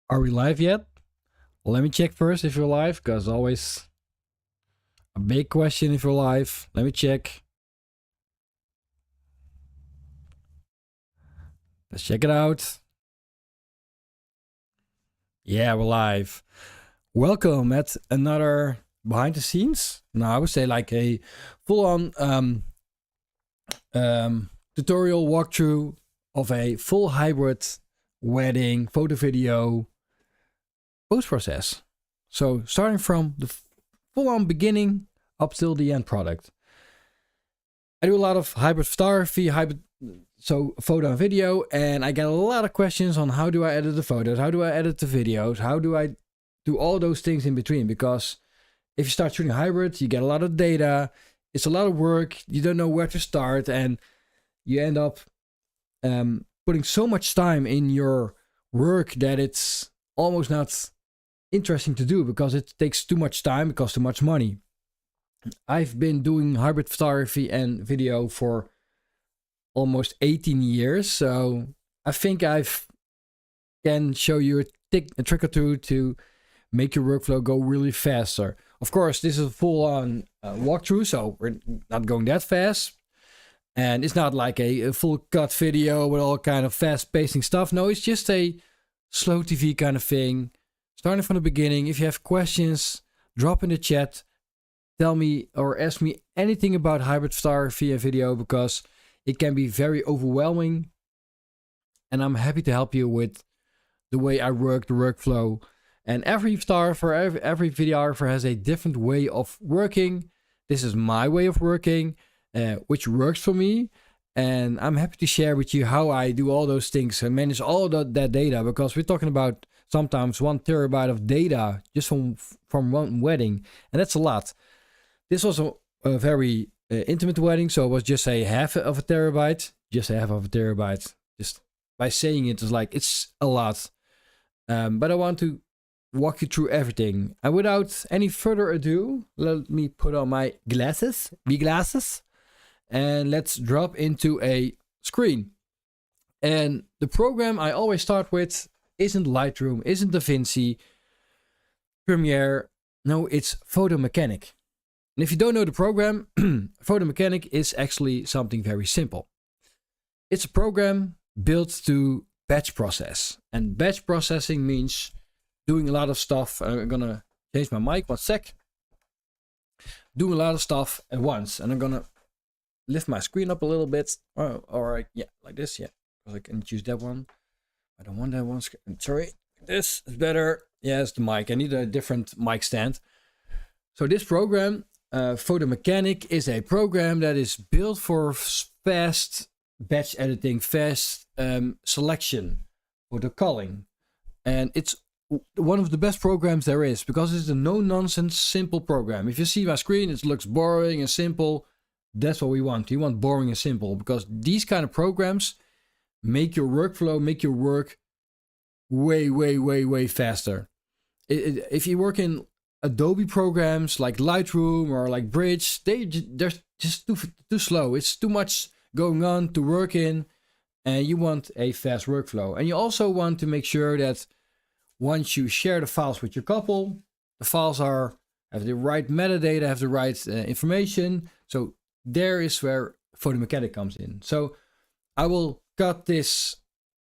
Are we live yet? Let me check first if you're live, because always a big question if you're live. Let me check. Let's check it out. Yeah, we're live. Welcome at another behind the scenes. Now I would say like a full-on tutorial walkthrough of a full hybrid wedding photo video post process. So starting from the full-on beginning up till the end product. I do a lot of hybrid photography, so photo and video, and I get a lot of questions on how do I edit the photos, how do I edit the videos, how do I do all those things in between, because if you start shooting hybrid, you get a lot of data, it's a lot of work, you don't know where to start, and you end up putting so much time in your work that it's almost not interesting to do because it takes too much time, it costs too much money. I've been doing hybrid photography and video for almost 18 years, so I think I can show you a trick or two to make your workflow go really faster. Of course, this is a full-on walkthrough, so we're not going that fast. And it's not like a full cut video with all kind of fast pacing stuff. No, it's just a slow TV kind of thing. Starting from the beginning. If you have questions, drop in the chat. Tell me or ask me anything about hybrid photography and video, because it can be very overwhelming. And I'm happy to help you with the way I work, the workflow. And every photographer, every videographer has a different way of working. This is my way of working, which works for me. And I'm happy to share with you how I do all those things and manage all that data, because we're talking about sometimes 1 terabyte of data just from one wedding. And that's a lot. This was a very intimate wedding, so it was just a half of a terabyte. Just a half of a terabyte. Just by saying it is like, it's a lot. But I want to walk you through everything. And without any further ado, let me put on my glasses, and let's drop into a screen. And the program I always start with isn't Lightroom, isn't DaVinci, Premiere. No, it's Photo Mechanic. And if you don't know the program, Photo Mechanic is actually something very simple. It's a program built to batch process. And batch processing means doing a lot of stuff. I'm gonna change my mic, 1 sec. Doing a lot of stuff at once. And I'm gonna lift my screen up a little bit. Or yeah, like this, yeah. Because I can choose that one. I don't want that one. Sorry, this is better. Yeah, it's the mic. I need a different mic stand. So this program, Photo Mechanic, is a program that is built for fast batch editing, fast selection, for the culling. And it's one of the best programs there is, because it's a no-nonsense, simple program. If you see my screen, it looks boring and simple. That's what we want. We want boring and simple, because these kind of programs make your workflow, make your work way faster. If you work in Adobe programs like Lightroom or like Bridge, they're just too slow. It's too much going on to work in, and you want a fast workflow. And you also want to make sure that once you share the files with your couple, the files have the right metadata, have the right information. So there is where Photo Mechanic comes in. So I will cut this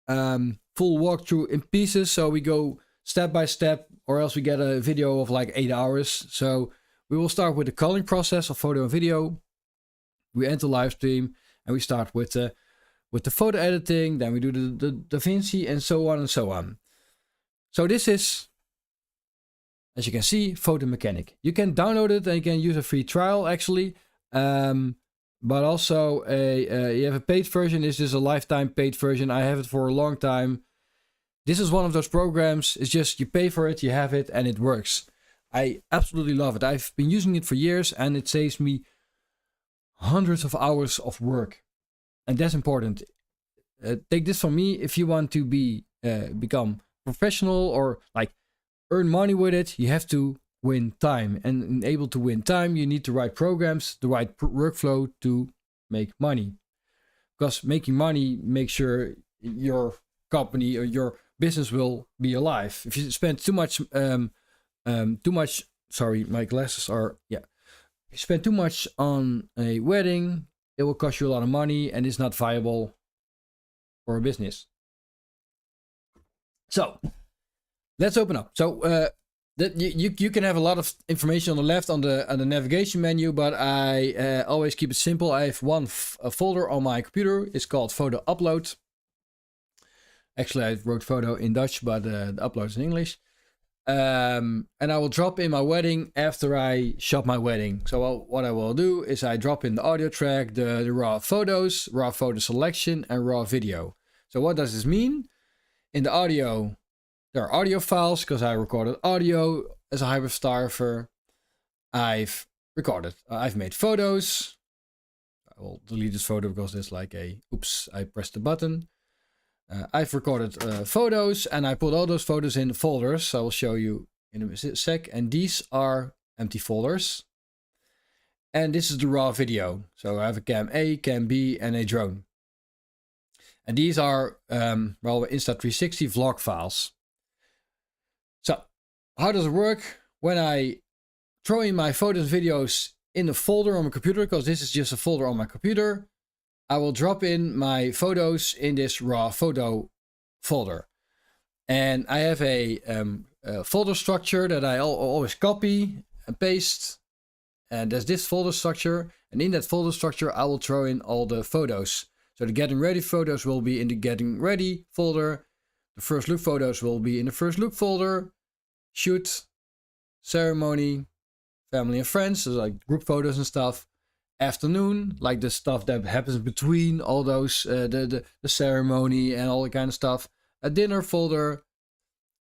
full walkthrough in pieces, so we go step by step, or else we get a video of like 8 hours. So we will start with the culling process of photo and video. We enter live stream, and we start with the photo editing. Then we do the DaVinci, and so on and so on. So this is, as you can see, Photo Mechanic. You can download it and you can use a free trial actually. But also you have a paid version. This is a lifetime paid version. I have it for a long time. This is one of those programs. It's just you pay for it, you have it, and it works. I absolutely love it. I've been using it for years, and it saves me hundreds of hours of work. And that's important. Take this from me. If you want to become professional or like earn money with it, you have to win time. And able to win time, you need the right programs, the right workflow to make money. Because making money makes sure your company or your business will be alive. If you spend too much, sorry, my glasses are, yeah. If you spend too much on a wedding, it will cost you a lot of money and it's not viable for a business. So let's open up. So you can have a lot of information on the left on the navigation menu, but I always keep it simple. I have one folder on my computer. It's called Photo Upload. Actually, I wrote photo in Dutch, but the upload is in English. And I will drop in my wedding after I shot my wedding. So what I will do is I drop in the audio track, the raw photos, raw photo selection, and raw video. So what does this mean? In the audio, there are audio files because I recorded audio as a hybrid photographer. I've made photos. I will delete this photo because there's like a, oops, I pressed the button. I've recorded photos and I put all those photos in folders. So I will show you in a sec. And these are empty folders. And this is the raw video. So I have a cam A, cam B, and a drone. And these are, well, Insta360 vlog files. So how does it work? When I throw in my photos and videos in a folder on my computer, because this is just a folder on my computer, I will drop in my photos in this raw photo folder. And I have a folder structure that I always copy and paste. And there's this folder structure. And in that folder structure, I will throw in all the photos. So the getting ready photos will be in the getting ready folder. The first look photos will be in the first look folder. Shoot, ceremony, family and friends, so like group photos and stuff. Afternoon, like the stuff that happens between all those, the ceremony and all that kind of stuff. A dinner folder,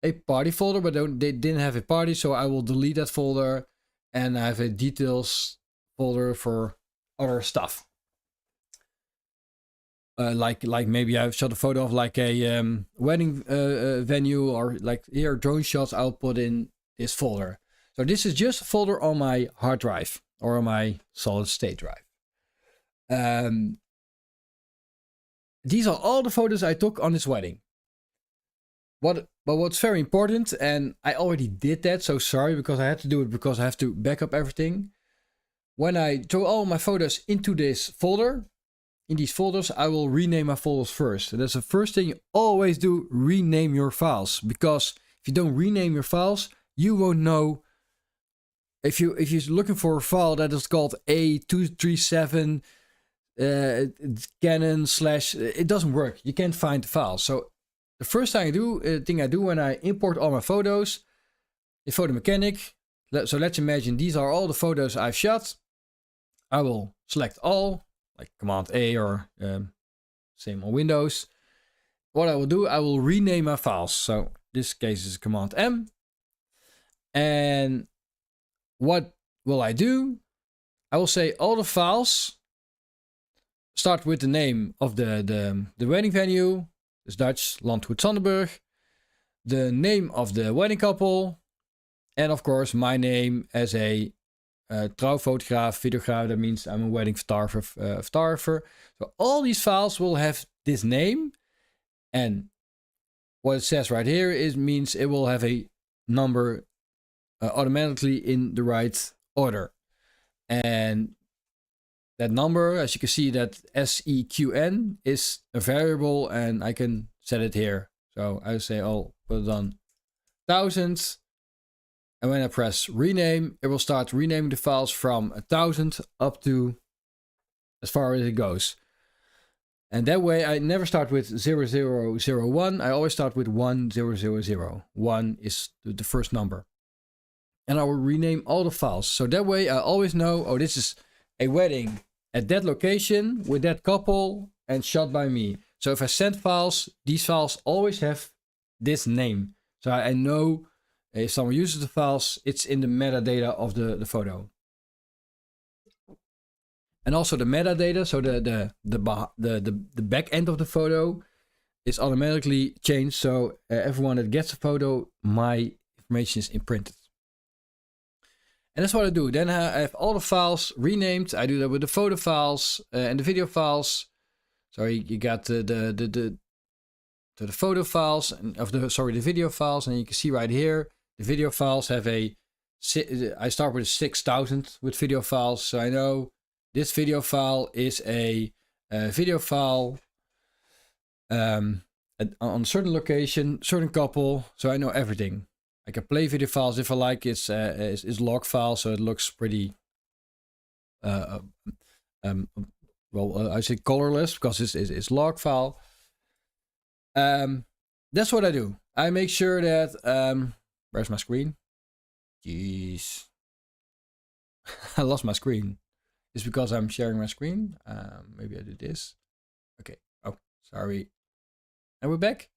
a party folder, but they didn't have a party, so I will delete that folder. And I have a details folder for other stuff. Like maybe I've shot a photo of like a wedding venue, or like here drone shots. I'll put in this folder. So this is just a folder on my hard drive or on my solid state drive. These are all the photos I took on this wedding. But what's very important, and I already did that, so sorry, because I had to do it because I have to back up everything. When I throw all my photos into this folder, in these folders, I will rename my folders first. And that's the first thing you always do, rename your files. Because if you don't rename your files, you won't know. If you're looking for a file that is called A237 Canon / it doesn't work. You can't find the file. So the first thing I do when I import all my photos in Photo Mechanic. So let's imagine these are all the photos I've shot. I will select all, like Command A or same on Windows. What I will do, I will rename my files. So this case is Command M. And what will I do? I will say all the files start with the name of the wedding venue. It's Dutch, Landgoed Zandenburg. The name of the wedding couple. And of course my name as a trouwfotograaf, videograaf. That means I'm a wedding photographer. So all these files will have this name. And what it says right here means it will have a number automatically in the right order. And that number, as you can see, that SEQN is a variable, and I can set it here. So I say I'll put it on 1000. And when I press rename, it will start renaming the files from 1000 up to as far as it goes. And that way I never start with 0001. I always start with 1000. 1 is the first number. And I will rename all the files. So that way I always know, oh, this is a wedding at that location with that couple and shot by me. So if I send files, these files always have this name. So I know if someone uses the files, it's in the metadata of the photo. And also the metadata, so the back end of the photo is automatically changed. So everyone that gets a photo, my information is imprinted. And that's what I do. Then I have all the files renamed. I do that with the photo files and the video files. So you got the the photo files and the video files, and you can see right here the video files have I start with 6,000 with video files, so I know this video file is a video file on a certain location, certain couple, so I know everything. I can play video files if I like. It's log file, so it looks pretty I say colorless because it's log file. That's what I do. I make sure that where's my screen? Jeez. I lost my screen. It's because I'm sharing my screen. Maybe I do this. Okay. Oh, sorry. And we're back.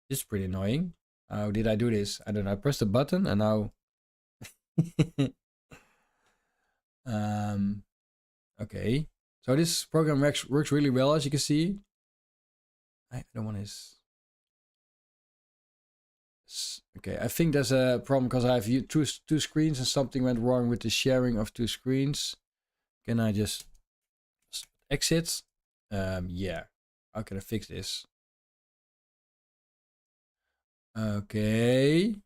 This is pretty annoying. How did I do this? I don't know. I pressed the button and now. Okay. So this program works really well, as you can see. I don't want this. Okay, I think there's a problem because I have two screens and something went wrong with the sharing of two screens. Can I just exit? Yeah. How can I fix this? Okay.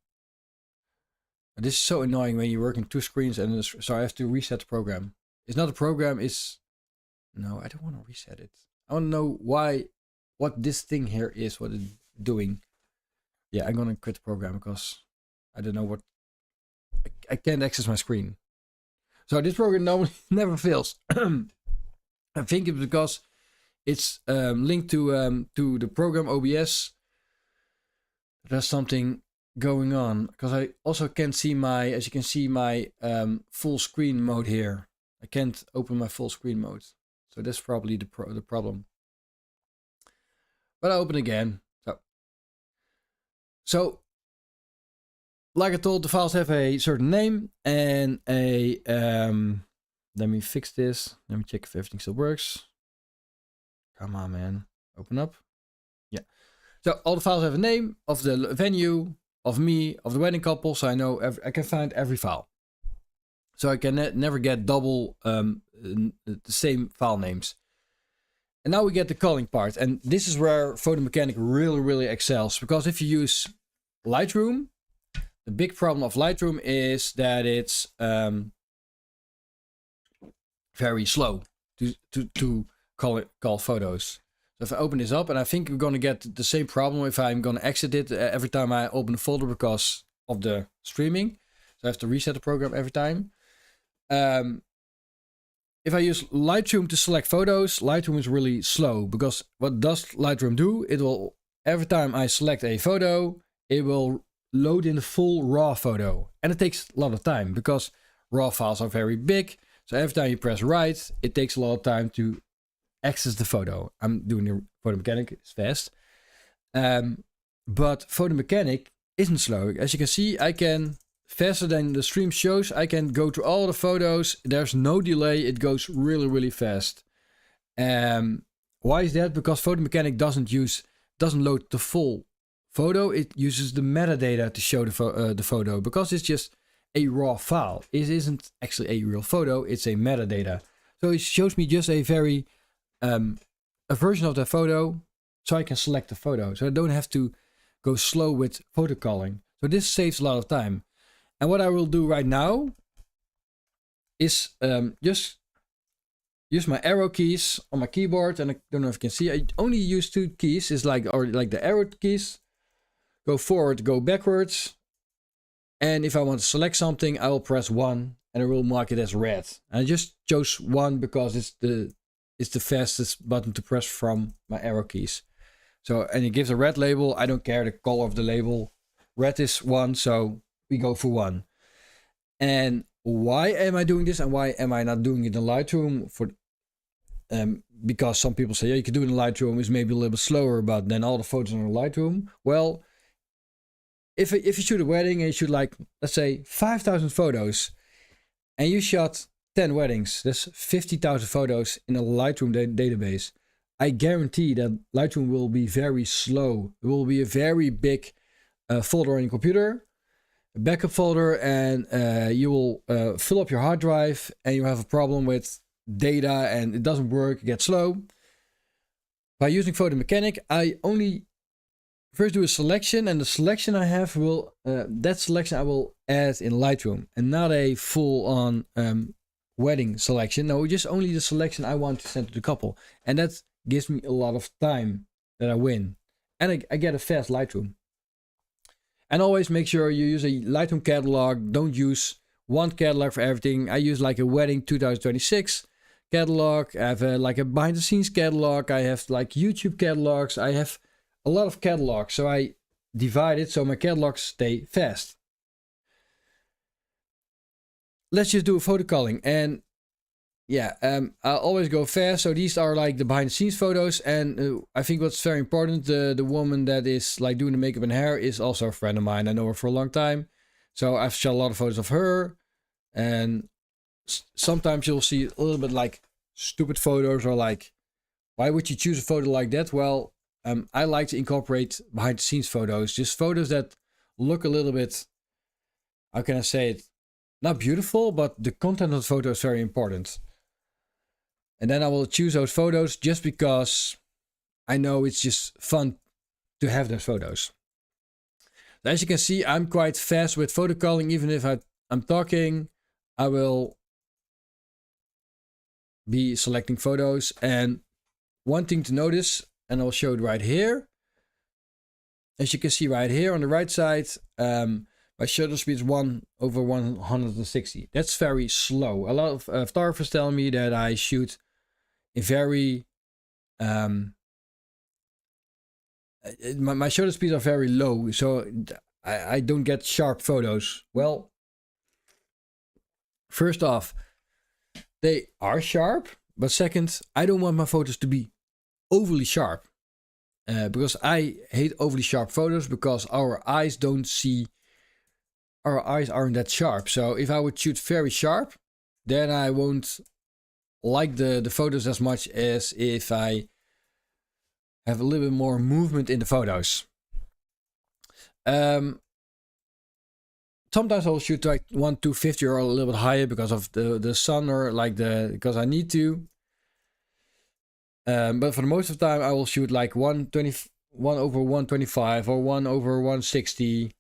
This is so annoying when you work in two screens, and so I have to reset the program. It's not a program, it's... No, I don't want to reset it. I want to know what this thing here is, what it's doing. Yeah, I'm gonna quit the program because I don't know what... I can't access my screen. So this program normally never fails. I think it's because it's linked to the program OBS. There's something going on because I also can't see my, as you can see, my full screen mode here. I can't open my full screen mode, so that's probably the problem. But I open again. So like I told, the files have a certain name and a let me fix this. Let me check if everything still works. Come on, man. Open up. Yeah. So all the files have a name of the venue, of me, of the wedding couple, so I know I can find every file. So I can never get double the same file names. And now we get the culling part, and this is where Photo Mechanic really excels, because if you use Lightroom, the big problem of Lightroom is that it's very slow to call photos. So if I open this up, and I think we're going to get the same problem if I'm going to exit it every time I open a folder because of the streaming. So I have to reset the program every time. If I use Lightroom to select photos, Lightroom is really slow, because what does Lightroom do? It will, every time I select a photo, it will load in the full raw photo. And it takes a lot of time because raw files are very big. So every time you press right, it takes a lot of time to access the photo. I'm doing the Photo Mechanic, it's fast. But Photo Mechanic isn't slow. As you can see, I can, faster than the stream shows, I can go through all the photos. There's no delay. It goes really fast. Why is that? Because Photo Mechanic doesn't load the full photo. It uses the metadata to show the photo, because it's just a raw file. It isn't actually a real photo. It's a metadata. So it shows me just a very a version of the photo, so I can select the photo. So I don't have to go slow with photo culling. So this saves a lot of time. And what I will do right now is just use my arrow keys on my keyboard. And I don't know if you can see, I only use two keys. It's like the arrow keys. Go forward, go backwards. And if I want to select something, I will press 1 and it will mark it as red. And I just chose 1 because it's the fastest button to press from my arrow keys. So, and it gives a red label. I don't care the color of the label. Red is 1, so we go for 1. And why am I doing this, and why am I not doing it in Lightroom? Because some people say, yeah, you can do it in Lightroom, it's maybe a little bit slower, but then all the photos are in Lightroom. Well, if you shoot a wedding and you shoot, like, let's say 5,000 photos, and you shot 10 weddings, that's 50,000 photos in a Lightroom database. I guarantee that Lightroom will be very slow. It will be a very big folder on your computer, a backup folder, and you will fill up your hard drive, and you have a problem with data and it doesn't work, it gets slow. by using Photo Mechanic, I only first do a selection, and the selection I have will that selection I will add in Lightroom, and not a full-on wedding selection. No, just only the selection I want to send to the couple, and that gives me a lot of time that I win, and I get a fast Lightroom. And always make sure you use a Lightroom catalog. Don't use one catalog for everything. I use like a wedding 2026 catalog. I have like a behind the scenes catalog. I have like YouTube catalogs. I have a lot of catalogs, so I divide it so my catalogs stay fast. Let's just do a photo culling, and yeah, I'll always go fast. So these are like the behind the scenes photos, and I think what's very important, the woman that is like doing the makeup and hair is also a friend of mine. I know her for a long time, so I've shot a lot of photos of her, and sometimes you'll see a little bit like stupid photos, or like, why would you choose a photo like that? Well, I like to incorporate behind the scenes photos, just photos that look a little bit, how can I say it, not beautiful, but the content of the photo is very important. And then I will choose those photos just because I know it's just fun to have those photos. So as you can see, I'm quite fast with photo culling. Even if I'm talking, I will be selecting photos. And one thing to notice, and I'll show it right here. As you can see right here on the right side, my shutter speed is 1/160. That's very slow. A lot of photographers tell me that I shoot in very my shutter speeds are very low, so I don't get sharp photos. Well, first off, they are sharp, but second, I don't want my photos to be overly sharp, because I hate overly sharp photos, because our eyes aren't that sharp. So if I would shoot very sharp, then I won't like the photos as much as if I have a little bit more movement in the photos. Sometimes I'll shoot like 1/250 or a little bit higher because of the sun, or like because I need to. But for the most of the time, I will shoot like 1/125 or 1/160.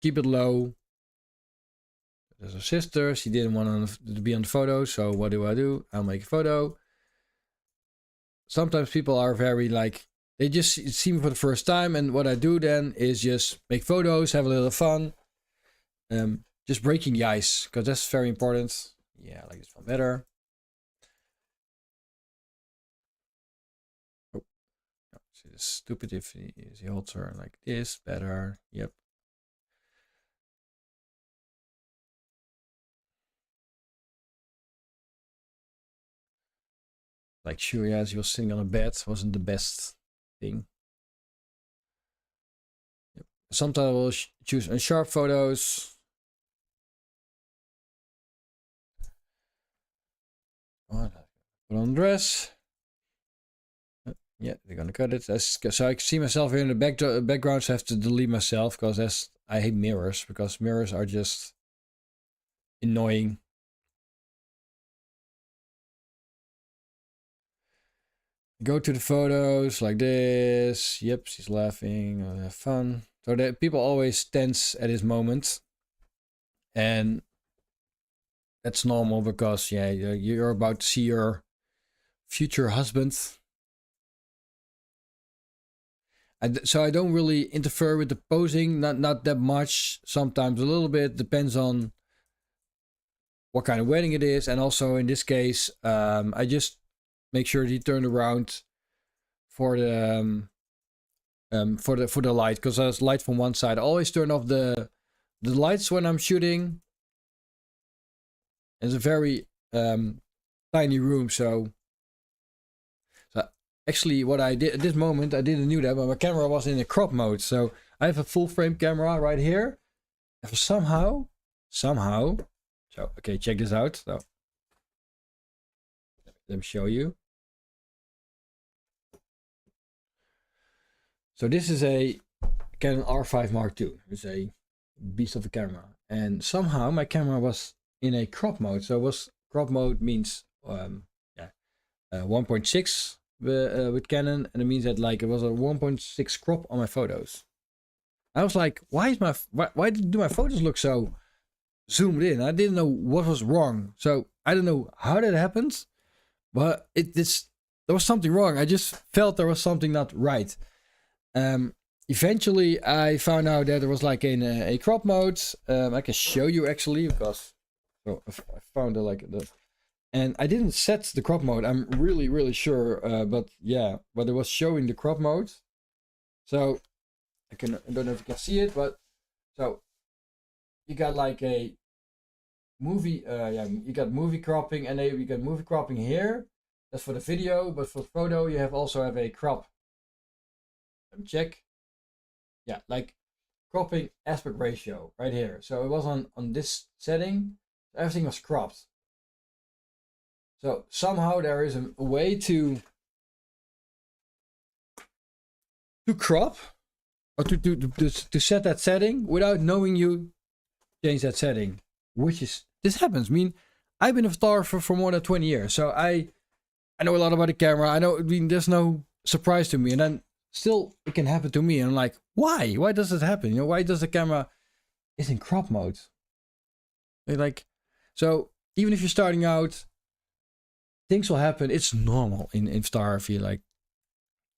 Keep it low. There's a sister. She didn't want to be on the photo, so what do? I'll make a photo. Sometimes people are very like, they just see me for the first time, and what I do then is just make photos, have a little fun. Just breaking the ice, because that's very important. Yeah, I like this one better. Oh, no, it's stupid if he holds her like this. Better. Yep. Like, sure, yeah, as he was sitting on a bed, wasn't the best thing. Yep. Sometimes I will choose unsharp photos. Put on the dress. Yeah, they're gonna cut it. So I see myself here in the background, so I have to delete myself, because I hate mirrors, because mirrors are just annoying. Go to the photos like this. Yep, she's laughing. I'll have fun. So that people always tense at this moment, and that's normal, because yeah, you're about to see your future husband. So I don't really interfere with the posing, not that much. Sometimes a little bit, depends on what kind of wedding it is, and also in this case, I just make sure he turned around for the light, because there's light from one side. I always turn off the lights when I'm shooting. It's a very tiny room, so actually what I did at this moment, I didn't know that, but my camera was in a crop mode. So I have a full frame camera right here. And somehow, so okay, check this out. So let me show you. So this is a Canon R5 Mark II. It's a beast of a camera, and somehow my camera was in a crop mode. So crop mode means 1.6 with Canon, and it means that like it was a 1.6 crop on my photos. I was like, why do my photos look so zoomed in? I didn't know what was wrong. So I don't know how that happened, but there was something wrong. I just felt there was something not right. Eventually I found out that there was like a crop mode. I can show you actually, because so I found and I didn't set the crop mode. I'm really sure, but it was showing the crop mode. So I don't know if you can see it, but so you got like a movie, you got movie cropping, and then you got movie cropping here. That's for the video, but for photo you also have a crop. Let me check. Yeah, like cropping aspect ratio right here. So it was on this setting. Everything was cropped. So somehow there is a way to crop or to set that setting without knowing you change that setting, this happens. I mean, I've been a photographer for more than 20 years, so I know a lot about the camera. I mean, there's no surprise to me, and then still it can happen to me, and I'm like, why does it happen? Why does the camera is in crop mode? Like, so even if you're starting out, things will happen. It's normal in photography. Like,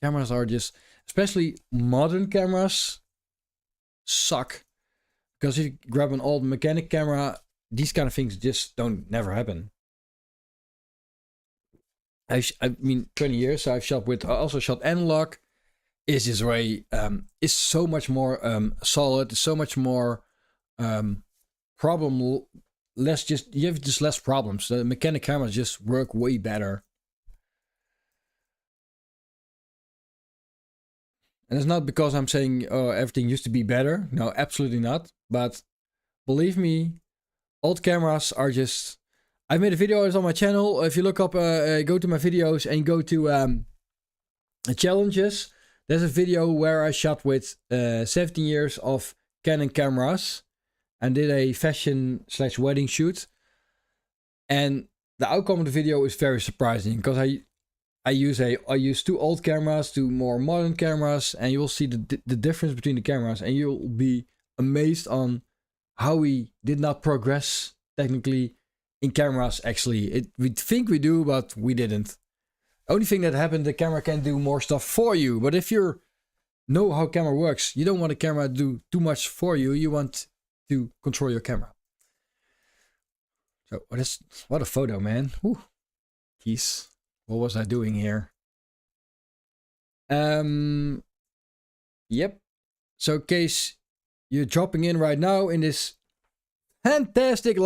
cameras are just, especially modern cameras, suck. Because if you grab an old mechanic camera, these kind of things just never happen. I mean, 20 years, so I've shot with, also shot analog. Is this way, is so much more solid, so much more problem less. You have just less problems. The mechanic cameras just work way better. And it's not because I'm saying, oh, everything used to be better. No, absolutely not. But believe me, old cameras are just... I made a video on my channel. If you look up, go to my videos and go to challenges. There's a video where I shot with 17 years of Canon cameras and did a fashion/wedding shoot. And the outcome of the video is very surprising, because I use two old cameras, two more modern cameras, and you will see the difference between the cameras, and you'll be amazed on how we did not progress technically in cameras. Actually, we think we do, but we didn't. Only thing that happened, the camera can do more stuff for you. But if you know how camera works, you don't want the camera to do too much for you. You want to control your camera. So what a photo, man. Whew. Jeez. What was I doing here? Yep. So in case you're dropping in right now in this fantastic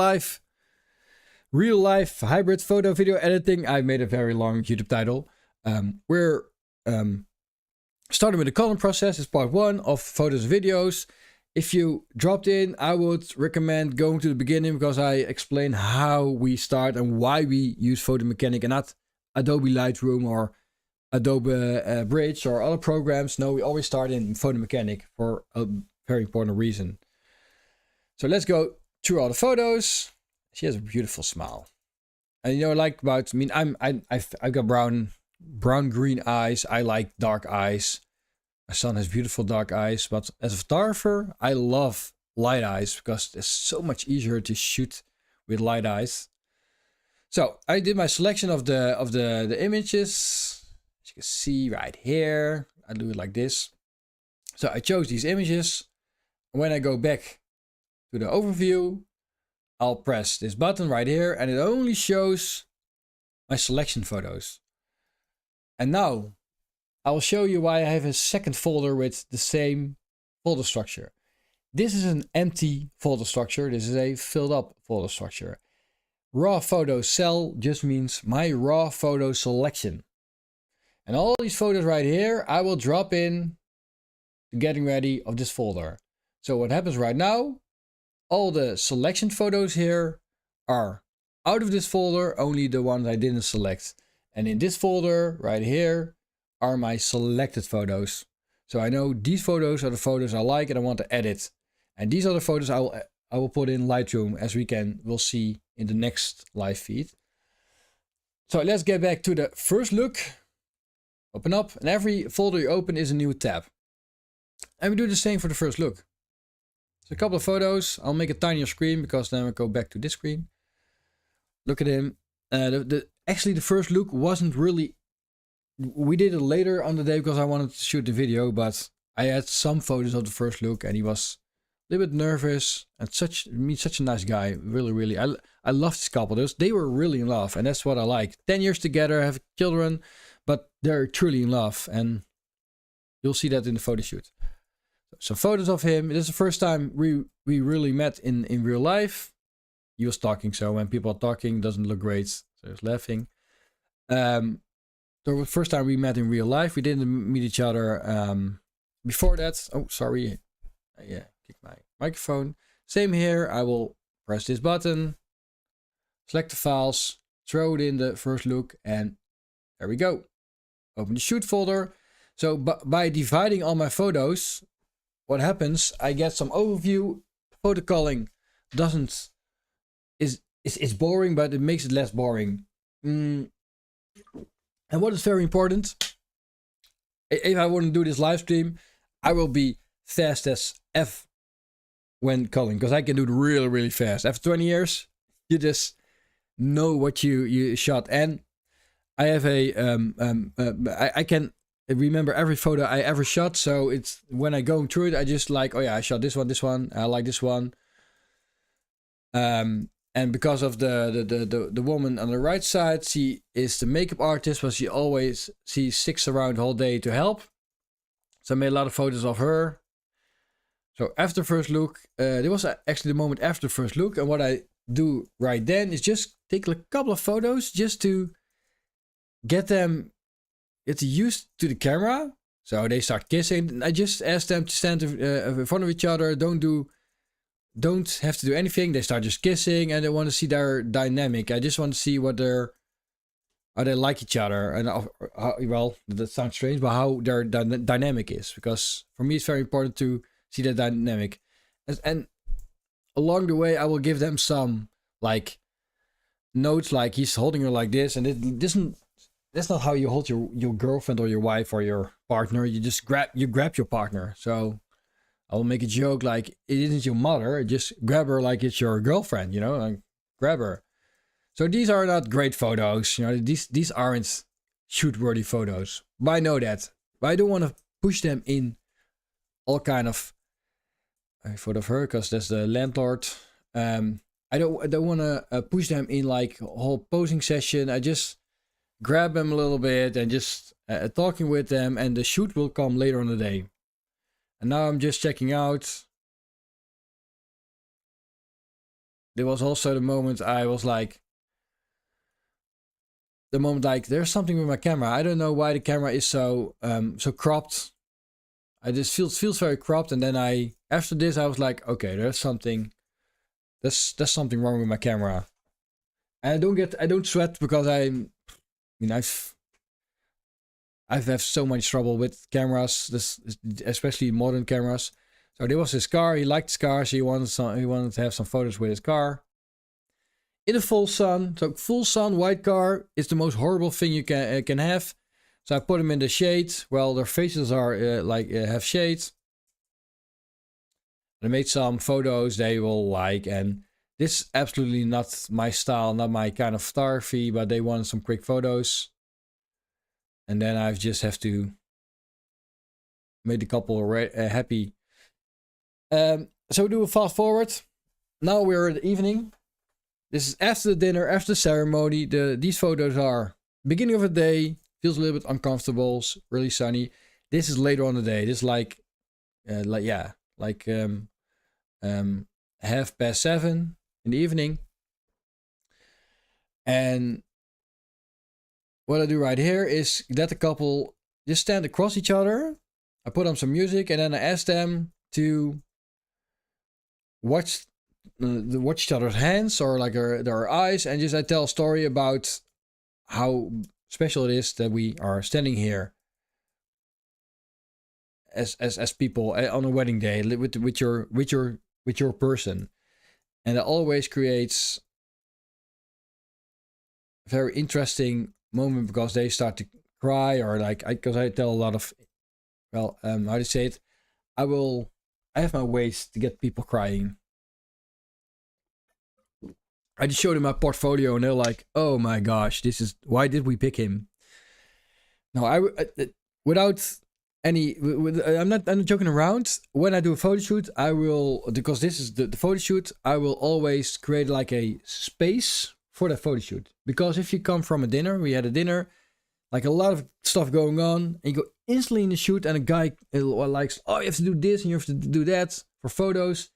real life hybrid photo video editing, I made a very long YouTube title. We're starting with the culling process. It's part 1 of photos and videos. If you dropped in, I would recommend going to the beginning, because I explain how we start and why we use Photo Mechanic and not Adobe Lightroom or Adobe Bridge or other programs. No, we always start in Photo Mechanic for a very important reason. So let's go through all the photos. She has a beautiful smile, and I mean, I've got brown green eyes. I like dark eyes. My son has beautiful dark eyes, but as a photographer, I love light eyes because it's so much easier to shoot with light eyes. So I did my selection of the images. As you can see right here, I do it like this. So I chose these images. When I go back to the overview, I'll press this button right here, and it only shows my selection photos. And now I will show you why I have a second folder with the same folder structure. This is an empty folder structure. This is a filled up folder structure. Raw photo cell just means my raw photo selection. And all these photos right here, I will drop in the getting ready of this folder. So what happens right now, all the selection photos here are out of this folder, only the ones I didn't select. And in this folder right here are my selected photos. So I know these photos are the photos I like and I want to edit. And these are the photos I will put in Lightroom, as we'll see in the next live feed. So let's get back to the first look. Open up, and every folder you open is a new tab. And we do the same for the first look. So a couple of photos. I'll make a tinier screen because then I'll go back to this screen. Look at him. Actually, the first look wasn't really... We did it later on the day because I wanted to shoot the video, but I had some photos of the first look and he was a little bit nervous and such a nice guy. Really. I love this couple. They were really in love, and that's what I like. 10 years together, have children, but they're truly in love, and you'll see that in the photo shoot. So photos of him. This is the first time we really met in real life. He was talking, so when people are talking, it doesn't look great. So I was laughing. The first time we met in real life. We didn't meet each other before that. Oh, sorry. Yeah, kick my microphone. Same here. I will press this button, select the files, throw it in the first look, and there we go. Open the shoot folder. So by dividing all my photos, what happens? I get some overview. Photo culling it's boring, but it makes it less boring. And what is very important, if I want to do this live stream, I will be fast as F when culling, because I can do it really fast. After 20 years, you just know what you shot, and I have I can remember every photo I ever shot. So it's when I going through it, I just like, oh yeah, I shot this one, I like this one. And because of the woman on the right side, she is the makeup artist, but she sticks around the whole day to help. So I made a lot of photos of her. So after first look, there was actually the moment after the first look, and what I do right then is just take a couple of photos just to get used to the camera. So they start kissing. I just ask them to stand in front of each other. Don't have to do anything. They start just kissing, and I want to see their dynamic. I just want to see how they like each other, and well, that sounds strange, but how their dynamic is, because for me it's very important to see that dynamic. And along the way, I will give them some like notes, like he's holding her like this, and that's not how you hold your girlfriend or your wife or your partner. You just grab your partner. So I will make a joke like, it isn't your mother, just grab her like it's your girlfriend, like grab her. So these are not great photos, these aren't shoot-worthy photos. But I know that. But I don't want to push them in all kind of photo of her, because that's the landlord. I don't want to push them in like a whole posing session. I just grab them a little bit and just talking with them, and the shoot will come later on the day. And now I'm just checking out. There was also the moment I was like, there's something with my camera. I don't know why the camera is so cropped. I just feels very cropped. And then after this I was like, okay, there's something wrong with my camera. And I don't sweat, because I've had so much trouble with cameras, especially modern cameras. So there was his car. He liked his car, so he wanted to have some photos with his car. In the full sun. So full sun, white car is the most horrible thing you can have. So I put him in the shade. Well, their faces are have shade. I made some photos they will like, and this is absolutely not my style, not my kind of photography, but they wanted some quick photos. And then I just have to make the couple happy. So we do a fast forward. Now we're in the evening. This is after the dinner, after the ceremony. These photos are beginning of the day. Feels a little bit uncomfortable. Really sunny. This is later on the day. This is like 7:30 in the evening. And what I do right here is let the couple just stand across each other. I put on some music, and then I ask them to watch each other's hands, or like their eyes, and just I tell a story about how special it is that we are standing here as people on a wedding day with your person. And it always creates a very interesting moment, because they start to cry or like, because I tell a lot of, well, how do you say it? I have my ways to get people crying. I just showed them my portfolio and they're like, oh my gosh, why did we pick him? No, without any, I'm not joking around. When I do a photo shoot, I will, because this is the photo shoot, I will always create like a space for the photo shoot. Because if you come from a dinner, we had a dinner, like a lot of stuff going on, and you go instantly in the shoot, and a guy likes, oh, you have to do this and you have to do that for photos.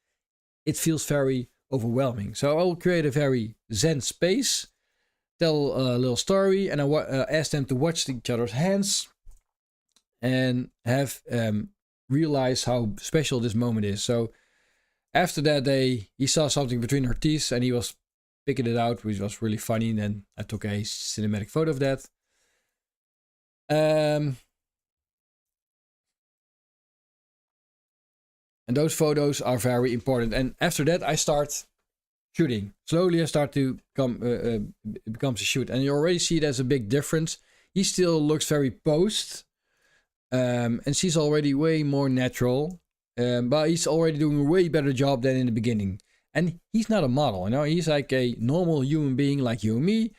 It feels very overwhelming. So I'll create a very zen space, tell a little story, and I ask them to watch each other's hands and have realize how special this moment is. So after that, he saw something between her teeth and he was picking it out, which was really funny. And then I took a cinematic photo of that. And those photos are very important. And after that, I start shooting. Slowly, I start to it becomes a shoot. And you already see there's a big difference. He still looks very posed. And she's already way more natural. But he's already doing a way better job than in the beginning. And he's not a model, you know. He's like a normal human being like you and me.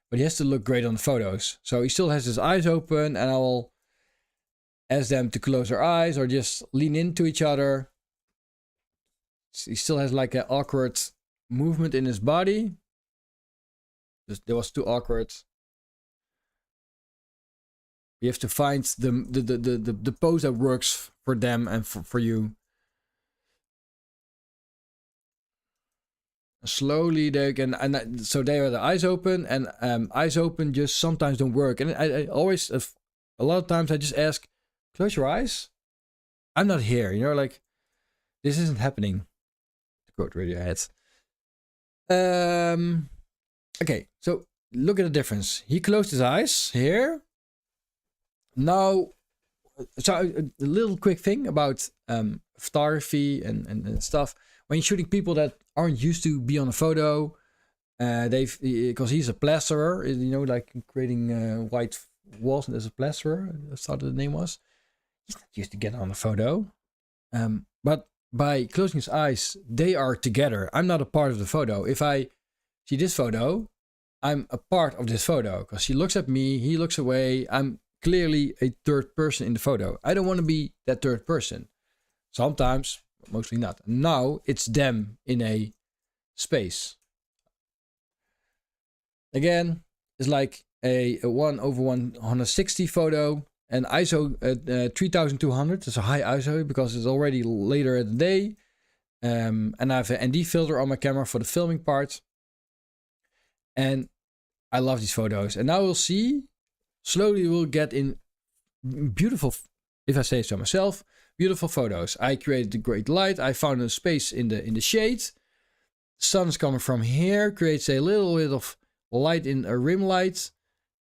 But he has to look great on the photos. So he still has his eyes open. And I will ask them to close their eyes or just lean into each other. He still has like an awkward movement in his body. That was too awkward. You have to find the pose that works for them and for you. Slowly they can, so they are the eyes open, and eyes open just sometimes don't work. And I always, a lot of times I just ask, close your eyes. I'm not here, you know, like this isn't happening. To quote Radiohead. Okay, so look at the difference. He closed his eyes here. Now, so a little quick thing about photography and stuff. When you're shooting people that aren't used to be on a photo, because he's a plasterer, you know, like creating white walls, and there's a plasterer, that's how the name was. He's not used to get on a photo. But by closing his eyes, they are together. I'm not a part of the photo. If I see this photo, I'm a part of this photo, because she looks at me, he looks away. I'm clearly a third person in the photo. I don't want to be that third person. Sometimes, mostly not. Now it's them in a space. Again, it's like a 1/160 photo, and ISO 3200. It's a high ISO because it's already later in the day. And I have an ND filter on my camera for the filming part. And I love these photos. And now we'll see, slowly we'll get in beautiful, if I say so myself, beautiful photos. I created a great light. I found a space in the shade. Sun's coming from here, creates a little bit of light in a rim light.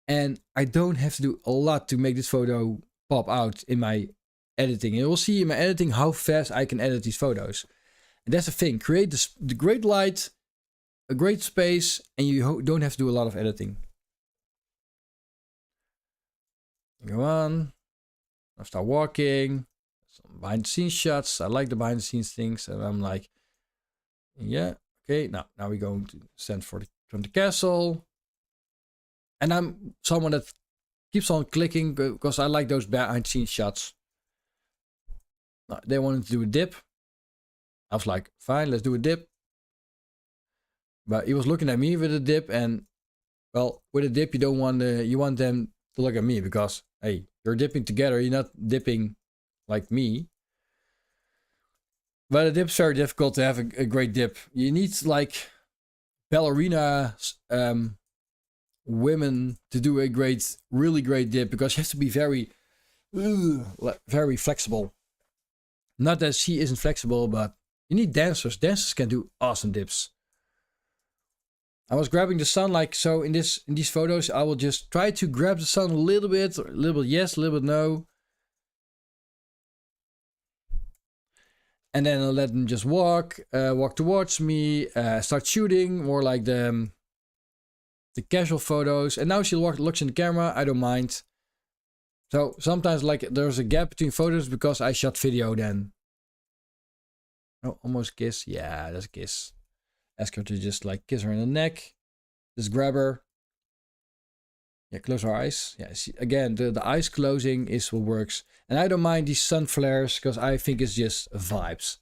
And I don't have to do a lot to make this photo pop out in my editing. And we'll see in my editing how fast I can edit these photos. And that's the thing. Create the great light, a great space, and you don't have to do a lot of editing. Go on. I start walking. Some behind the scenes shots. I like the behind the scenes things. And I'm like, yeah, okay. Now we're going to stand from the castle. And I'm someone that keeps on clicking because I like those behind the scenes shots. Now, they wanted to do a dip. I was like, fine, let's do a dip. But he was looking at me with a dip, and well, with a dip, you want them to look at me because, hey, you're dipping together. You're not dipping like me. But a dip's very difficult to have a great dip. You need like ballerina women to do a really great dip, because you have to be very flexible. Not that she isn't flexible, but you need dancers. Dancers can do awesome dips. I was grabbing the sun like so in these photos. I will just try to grab the sun a little bit yes, a little bit no. And then I'll let them just walk towards me, start shooting, more like the casual photos. And now she looks in the camera. I don't mind. So sometimes like there's a gap between photos because I shot video then. Oh, almost kiss. Yeah, that's a kiss. Ask her to just like kiss her in the neck. Just grab her. Yeah, close her eyes. Yeah, see, again, the eyes closing is what works. And I don't mind these sun flares because I think it's just vibes.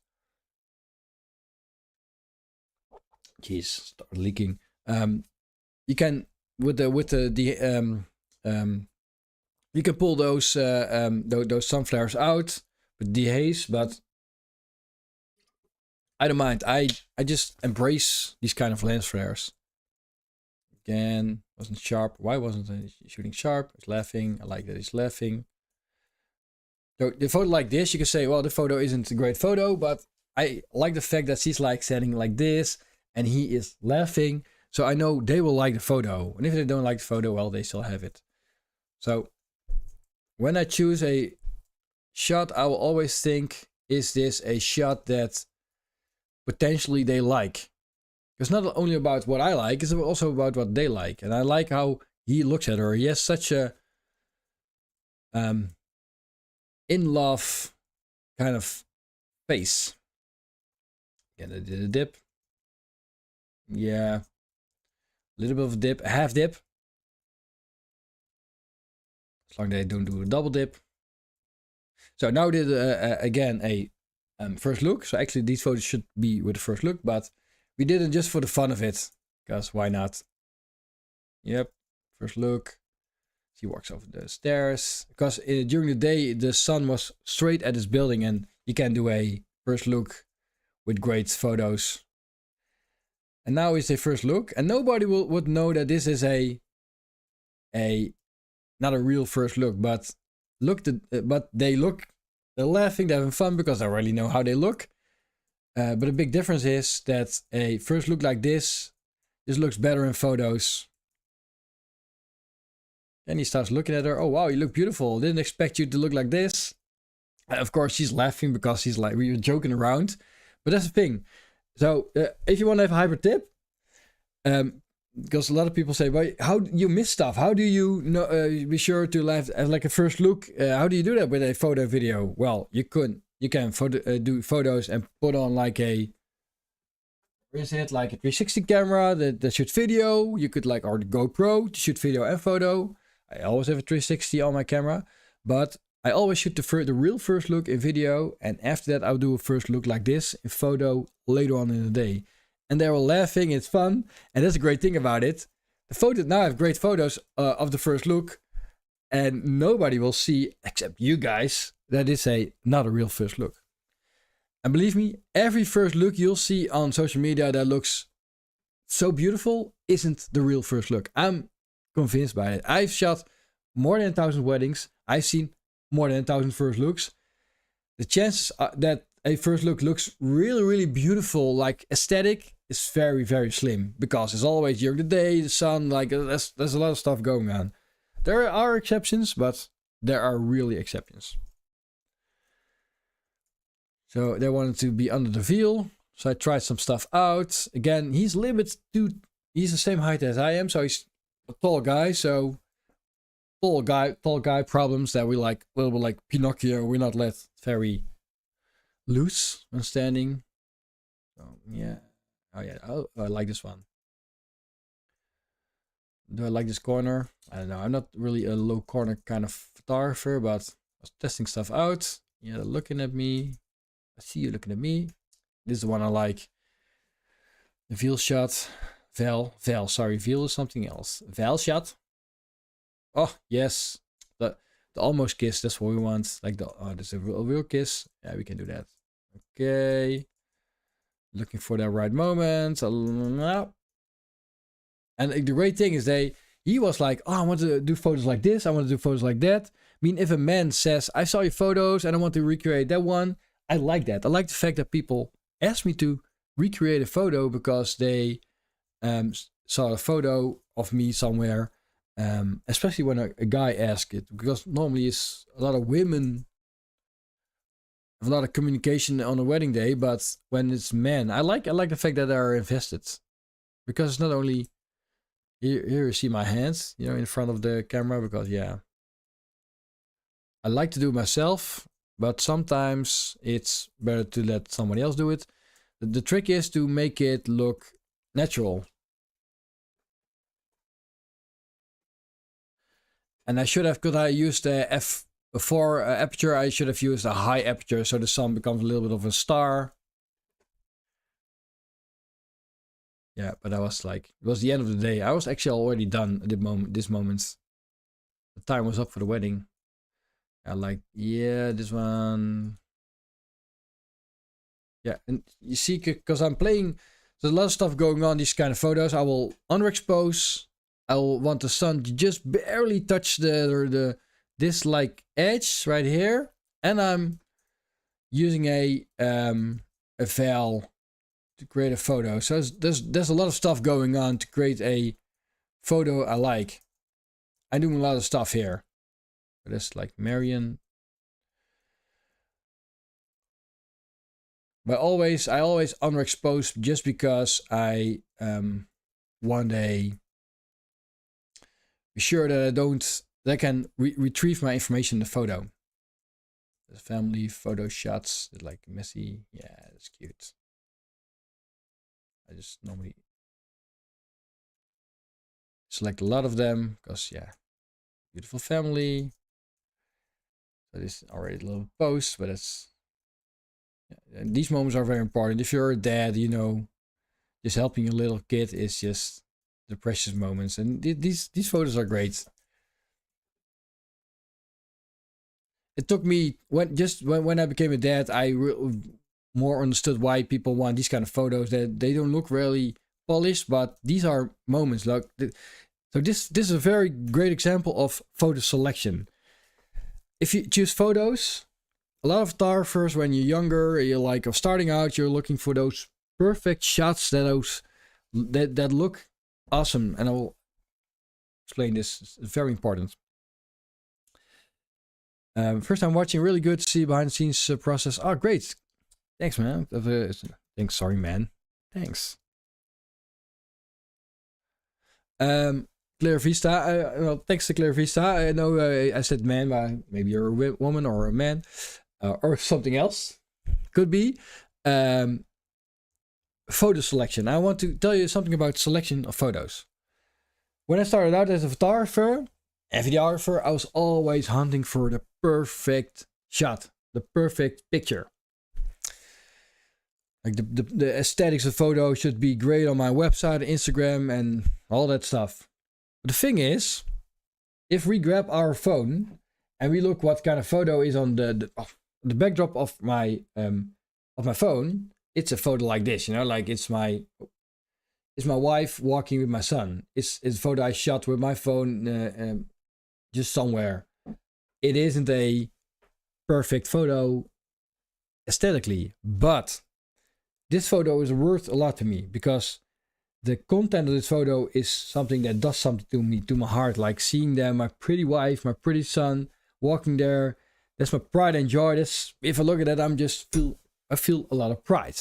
Jeez, start leaking. You can you can pull those sun flares out with the haze, but I don't mind. I just embrace these kind of lens flares. Again, wasn't sharp. Why wasn't he shooting sharp? He's laughing. I like that he's laughing. So the photo like this, you can say, well, the photo isn't a great photo, but I like the fact that she's like standing like this and he is laughing. So I know they will like the photo. And if they don't like the photo, well, they still have it. So when I choose a shot, I will always think, is this a shot that potentially they like? It's not only about what I like, it's also about what they like. And I like how he looks at her. He has such a in love kind of face. Again, I did a dip. Yeah. A little bit of a dip, a half dip. As long as they don't do a double dip. So now we did again a first look. So actually these photos should be with the first look, but we did it just for the fun of it. Because why not? Yep, first look. She walks over the stairs. Because during the day the sun was straight at this building and you can do a first look with great photos. And now is a first look. And nobody would know that this is not a real first look, but they're laughing, they're having fun because I already know how they look. But the big difference is that a first look like this looks better in photos. And he starts looking at her. Oh wow, you look beautiful. Didn't expect you to look like this. Of course, she's laughing because she's like, we were joking around. But that's the thing. So if you want to have a hybrid tip, because a lot of people say, well, how do you miss stuff? How do you know, be sure to have like a first look? How do you do that with a photo video? Well, you can do photos and put on like a, where is it? Like a 360 camera that shoots video. You could like, or the GoPro to shoot video and photo. I always have a 360 on my camera, but I always shoot the real first look in video. And after that, I'll do a first look like this in photo later on in the day. And they were laughing, it's fun. And that's a great thing about it. The photos now have great photos of the first look. And nobody will see, except you guys, that it's not a real first look. And believe me, every first look you'll see on social media that looks so beautiful isn't the real first look. I'm convinced by it. I've shot more than 1,000 weddings. I've seen more than 1,000 first looks. The chances that a first look looks really, really beautiful, like aesthetic, is very, very slim. Because it's always during the day, the sun, like there's a lot of stuff going on. There are exceptions, but there are really exceptions. So they wanted to be under the veil. So I tried some stuff out. Again, he's a little bit he's the same height as I am. So he's a tall guy. So tall guy problems that we like a little bit like Pinocchio. We're not let very loose when standing. So yeah. Oh yeah. Oh, I like this one. Do I like this corner? I don't know. I'm not really a low corner kind of photographer, but I was testing stuff out. Yeah, they're looking at me. I see you looking at me. This is the one I like. The veil shot. Veil, sorry, veil is something else. Veil shot. Oh, yes. The almost kiss, that's what we want. Like there's a real kiss. Yeah, we can do that. Okay. Looking for that right moment. And the great thing is he was like, oh, I want to do photos like this. I want to do photos like that. I mean, if a man says, I saw your photos and I want to recreate that one, I like that. I like the fact that people ask me to recreate a photo because they saw a photo of me somewhere. Especially when a guy asks it, because normally it's a lot of women have a lot of communication on a wedding day, but when it's men, I like the fact that they are invested, because it's not only here you see my hands, in front of the camera, because yeah, like to do it myself, but sometimes it's better to let somebody else do it. The trick is to make it look natural. And I should have, because I used the f4 aperture, I should have used a high aperture so the sun becomes a little bit of a star. Yeah, but I was like, it was the end of the day. I was actually already done at this moment. The time was up for the wedding. I like, yeah, this one. Yeah, and you see, because I'm playing, there's a lot of stuff going on, these kind of photos. I will underexpose. I will want the sun to just barely touch this like edge right here. And I'm using a veil to create a photo. So there's a lot of stuff going on to create a photo I like. I'm doing a lot of stuff here. There's like Marion. But I always underexpose just because I want a be sure that I can retrieve my information in the photo. The family photo shots, like messy. Yeah, that's cute. I just normally select a lot of them because, yeah, beautiful family. So this is already a little post, but it's, yeah, and these moments are very important. If you're a dad, you know, just helping your little kid is just the precious moments, and these photos are great. It took me when I became a dad, I more understood why people want these kind of photos. That they don't look really polished, but these are moments. Like, so this is a very great example of photo selection. If you choose photos, a lot of photographers when you're younger, you're like starting out, you're looking for those perfect shots that look awesome, and I will explain this. It's very important. First time watching, really good to see behind the scenes process. Oh, great. Thanks, man. Thanks, sorry, man. Thanks. Clear Vista. Well, thanks to Clear Vista. I know I said man, but maybe you're a woman or a man or something else. Could be. Photo selection. I want to tell you something about selection of photos. When I started out as a photographer, I was always hunting for the perfect shot, the perfect picture. Like the aesthetics of photo should be great on my website, Instagram, and all that stuff. But the thing is, if we grab our phone and we look what kind of photo is on the backdrop of my phone, it's a photo like this, you know, like it's my wife walking with my son. It's a photo I shot with my phone just somewhere. It isn't a perfect photo aesthetically, but this photo is worth a lot to me because the content of this photo is something that does something to me, to my heart, like seeing them, my pretty wife, my pretty son walking there. That's my pride and joy. That's, if I look at that, I feel a lot of pride.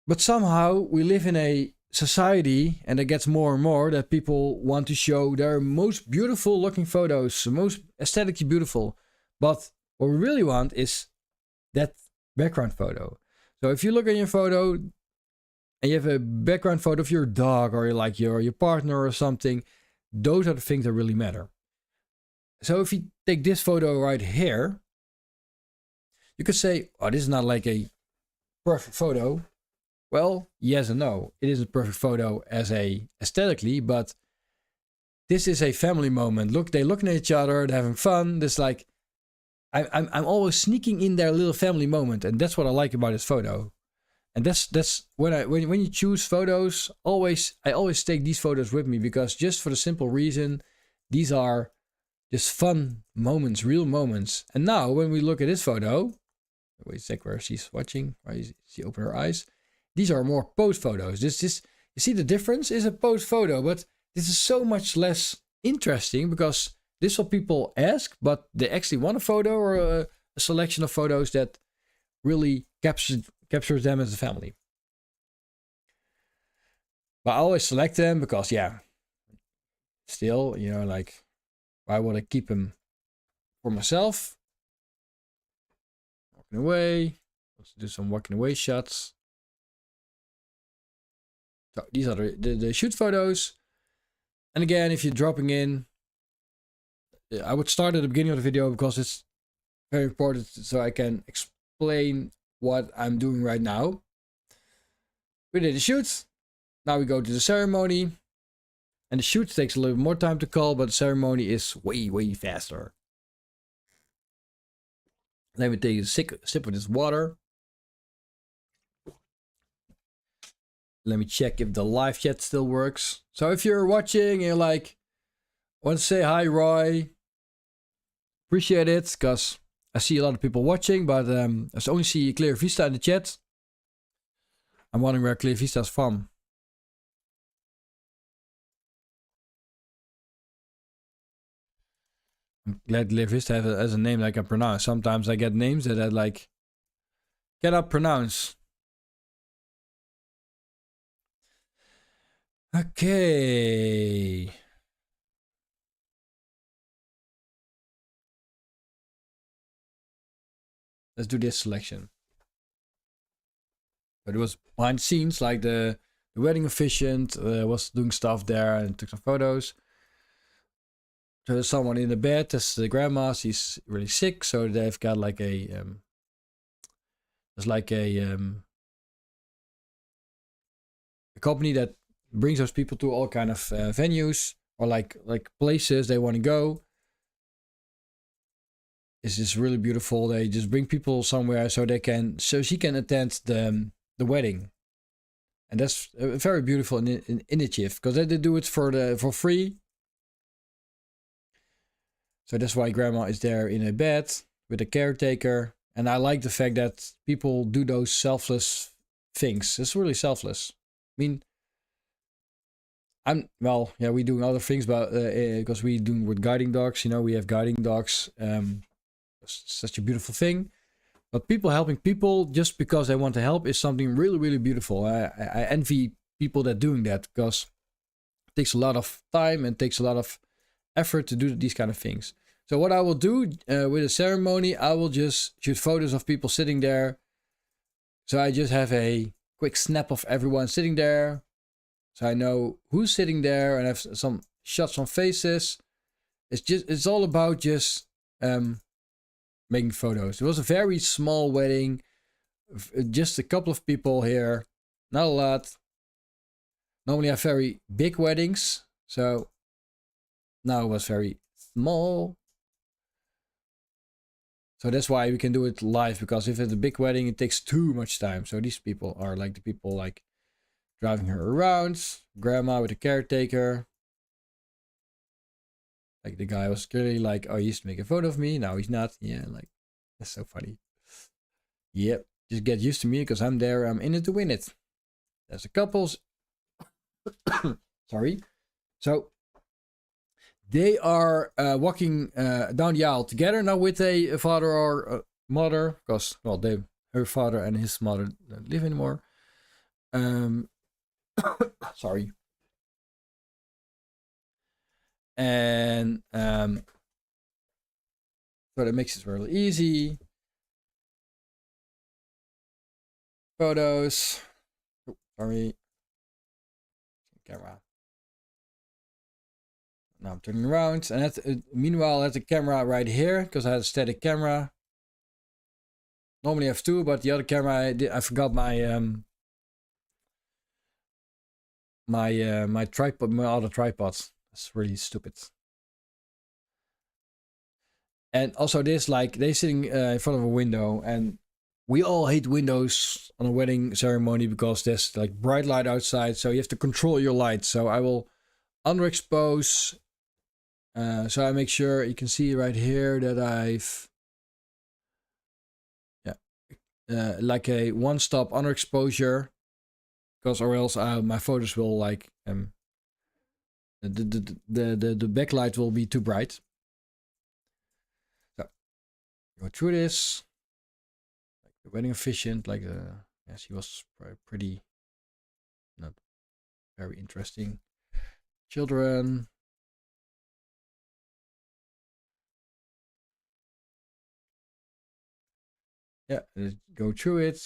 But somehow we live in a society, and it gets more and more, that people want to show their most beautiful looking photos, most aesthetically beautiful. But what we really want is that background photo. So if you look at your photo and you have a background photo of your dog or like your partner or something, those are the things that really matter. So if you take this photo right here, you could say, oh, this is not like a perfect photo. Well, yes and no. It is a perfect photo as a aesthetically, but this is a family moment. Look, they're looking at each other, they're having fun. This like, I'm always sneaking in their little family moment, and that's what I like about this photo. And that's when you choose photos, I always take these photos with me, because just for the simple reason, these are just fun moments, real moments. And now when we look at this photo, wait a sec, where she's watching, right? She opened her eyes. These are more pose photos. This you see the difference is a pose photo, but this is so much less interesting because this is what people ask, but they actually want a photo or a selection of photos that really captures them as a family. But I always select them because, yeah, still, you know, like, why would I keep them for myself. Walking away. Let's do some walking away shots. So these are the shoot photos. And again, if you're dropping in, I would start at the beginning of the video because it's very important so I can explain what I'm doing right now. We did the shoot. Now we go to the ceremony. And the shoot takes a little more time to call, but the ceremony is way, way faster. Let me take a sip of this water. Let me check if the live chat still works. So if you're watching and you're like, want to say hi, Roy. Appreciate it, because I see a lot of people watching, but I only see Clear Vista in the chat. I'm wondering where Clear Vista is from. I'm glad Clear Vista has a name that I can pronounce. Sometimes I get names that I like cannot pronounce. Okay. Let's do this selection. But it was behind the scenes, like the wedding officiant was doing stuff there and took some photos. So there's someone in the bed. That's the grandma. She's really sick, so they've got like a there's like a company that brings those people to all kind of venues or like places they want to go. It's just really beautiful. They just bring people somewhere so she can attend the wedding, and that's a very beautiful initiative because they do it for free. So that's why grandma is there in a bed with a caretaker, and I like the fact that people do those selfless things. It's really selfless. I mean, we doing other things, but because we doing with guiding dogs, you know, we have guiding dogs. It's such a beautiful thing. But people helping people just because they want to help is something really, really beautiful. I envy people that doing that because it takes a lot of time and takes a lot of effort to do these kind of things. So what I will do with a ceremony, I will just shoot photos of people sitting there. So I just have a quick snap of everyone sitting there. So I know who's sitting there and have some shots on faces. It's all about just making photos. It was a very small wedding, just a couple of people here, not a lot. Normally I have very big weddings, so now it was very small. So that's why we can do it live, because if it's a big wedding, it takes too much time. So these people are like the people like driving her around, grandma with a caretaker. Like the guy was clearly like, oh, he used to make a photo of me. Now he's not. Yeah, like, that's so funny. Yep, just get used to me because I'm there. I'm in it to win it. There's the couples. Sorry. So they are walking down the aisle together, not with a father or mother, because, well, her father and his mother don't live anymore. Sorry. And so that makes it really easy. Photos. Oh, sorry. Camera. Now I'm turning around, and meanwhile I had the camera right here because I had a static camera. Normally I have two, but the other camera I forgot my my tripod, my other tripods. That's really stupid. And also this, like, they sitting in front of a window, and we all hate windows on a wedding ceremony because there's like bright light outside, so you have to control your light. So I will underexpose. So I make sure you can see right here that I've like a one-stop underexposure, because or else my photos will like the backlight will be too bright. So go through this. Like the wedding officiant, like yeah, she was pretty not very interesting. Children. Yeah, let's go through it.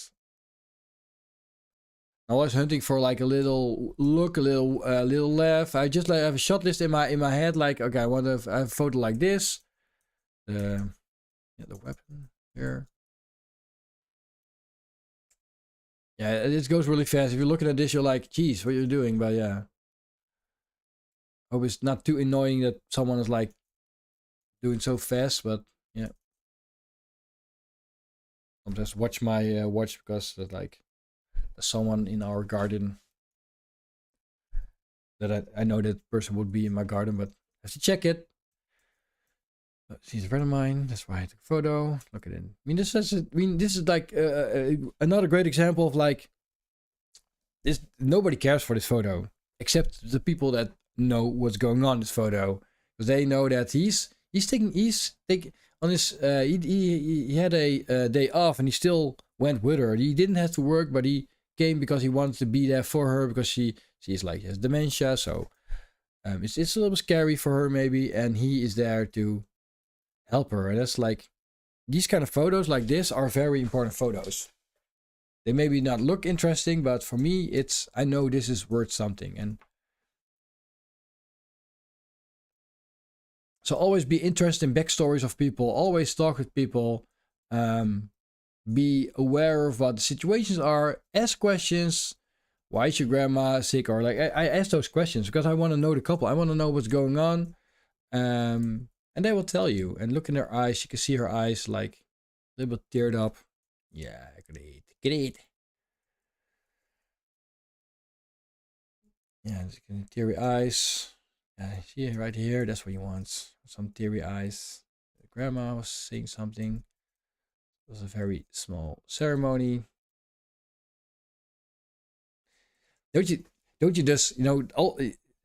I was hunting for like a little look, a little laugh. I just like have a shot list in my head. Like, okay, I want to have a photo like this. Yeah, the weapon here. Yeah, it goes really fast. If you're looking at this, you're like, geez, what you're doing. But yeah, hope it's not too annoying that someone is like doing so fast. But yeah, I'll just watch my watch because there's like there's someone in our garden that I know that person would be in my garden, but I have to check it. She's a friend of mine. That's why I took a photo. Look at it. I mean, this is like another great example of like this. Nobody cares for this photo except the people that know what's going on in this photo, because they know that he's taking on his he had a day off and he still went with her. He didn't have to work, but he came because he wanted to be there for her because she's like has dementia, so it's a little scary for her maybe, and he is there to help her. And that's like these kind of photos like this are very important photos. They maybe not look interesting, but for me it's I know this is worth something. And so always be interested in backstories of people, always talk with people, be aware of what the situations are, ask questions. Why is your grandma sick? Or like I ask those questions because I want to know the couple. I want to know what's going on. And they will tell you. And look in their eyes, you can see her eyes like a little bit teared up. Yeah, great. Great. Yeah, teary eyes. Yeah, see right here, that's what he wants. Some teary eyes. The grandma was saying something. It was a very small ceremony. Don't you just,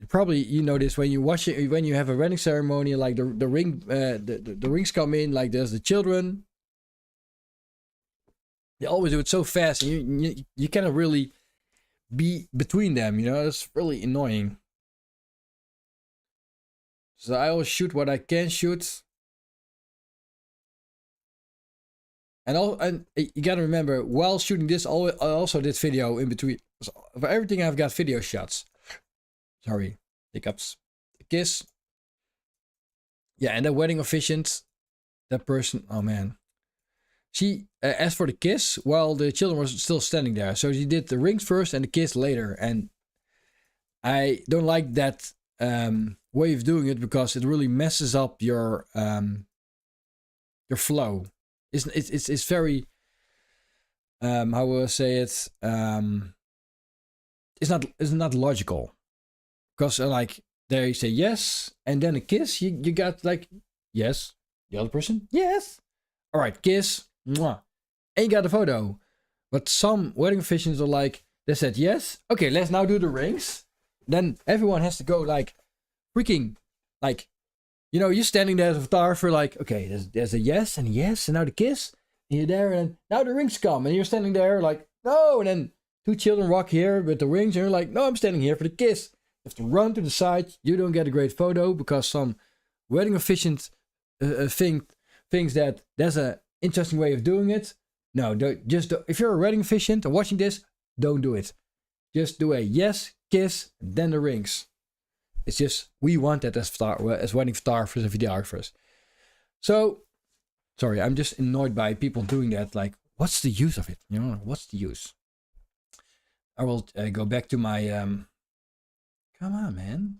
probably you know this when you watch it, when you have a wedding ceremony, like the rings come in, like there's the children. They always do it so fast, and you cannot really be between them. It's really annoying. So I always shoot what I can shoot. And you gotta remember, while shooting this, I also did video in between. So for everything, I've got video shots. Sorry, hiccups. The kiss. Yeah, and the wedding officiant. That person, oh man. She asked for the kiss while the children were still standing there. So she did the rings first and the kiss later. And I don't like that way of doing it because it really messes up your flow. It's very how will I say it? It's not logical, because like there you say yes and then a kiss. You got like yes, the other person yes. All right, kiss, mwah, and you got a photo. But some wedding officiants are like, they said yes, okay, let's now do the rings. Then everyone has to go like freaking like. You're standing there as a photographer, like, okay, there's a yes, and now the kiss, and you're there, and now the rings come, and you're standing there, like, no, and then two children walk here with the rings, and you're like, no, I'm standing here for the kiss. You have to run to the side, you don't get a great photo, because some wedding officiant thinks that there's an interesting way of doing it. No, if you're a wedding officiant and watching this, don't do it. Just do a yes, kiss, and then the rings. It's just, we want that as wedding photographers and videographers. So, sorry, I'm just annoyed by people doing that. Like, what's the use of it? What's the use? I will go back to my, come on, man.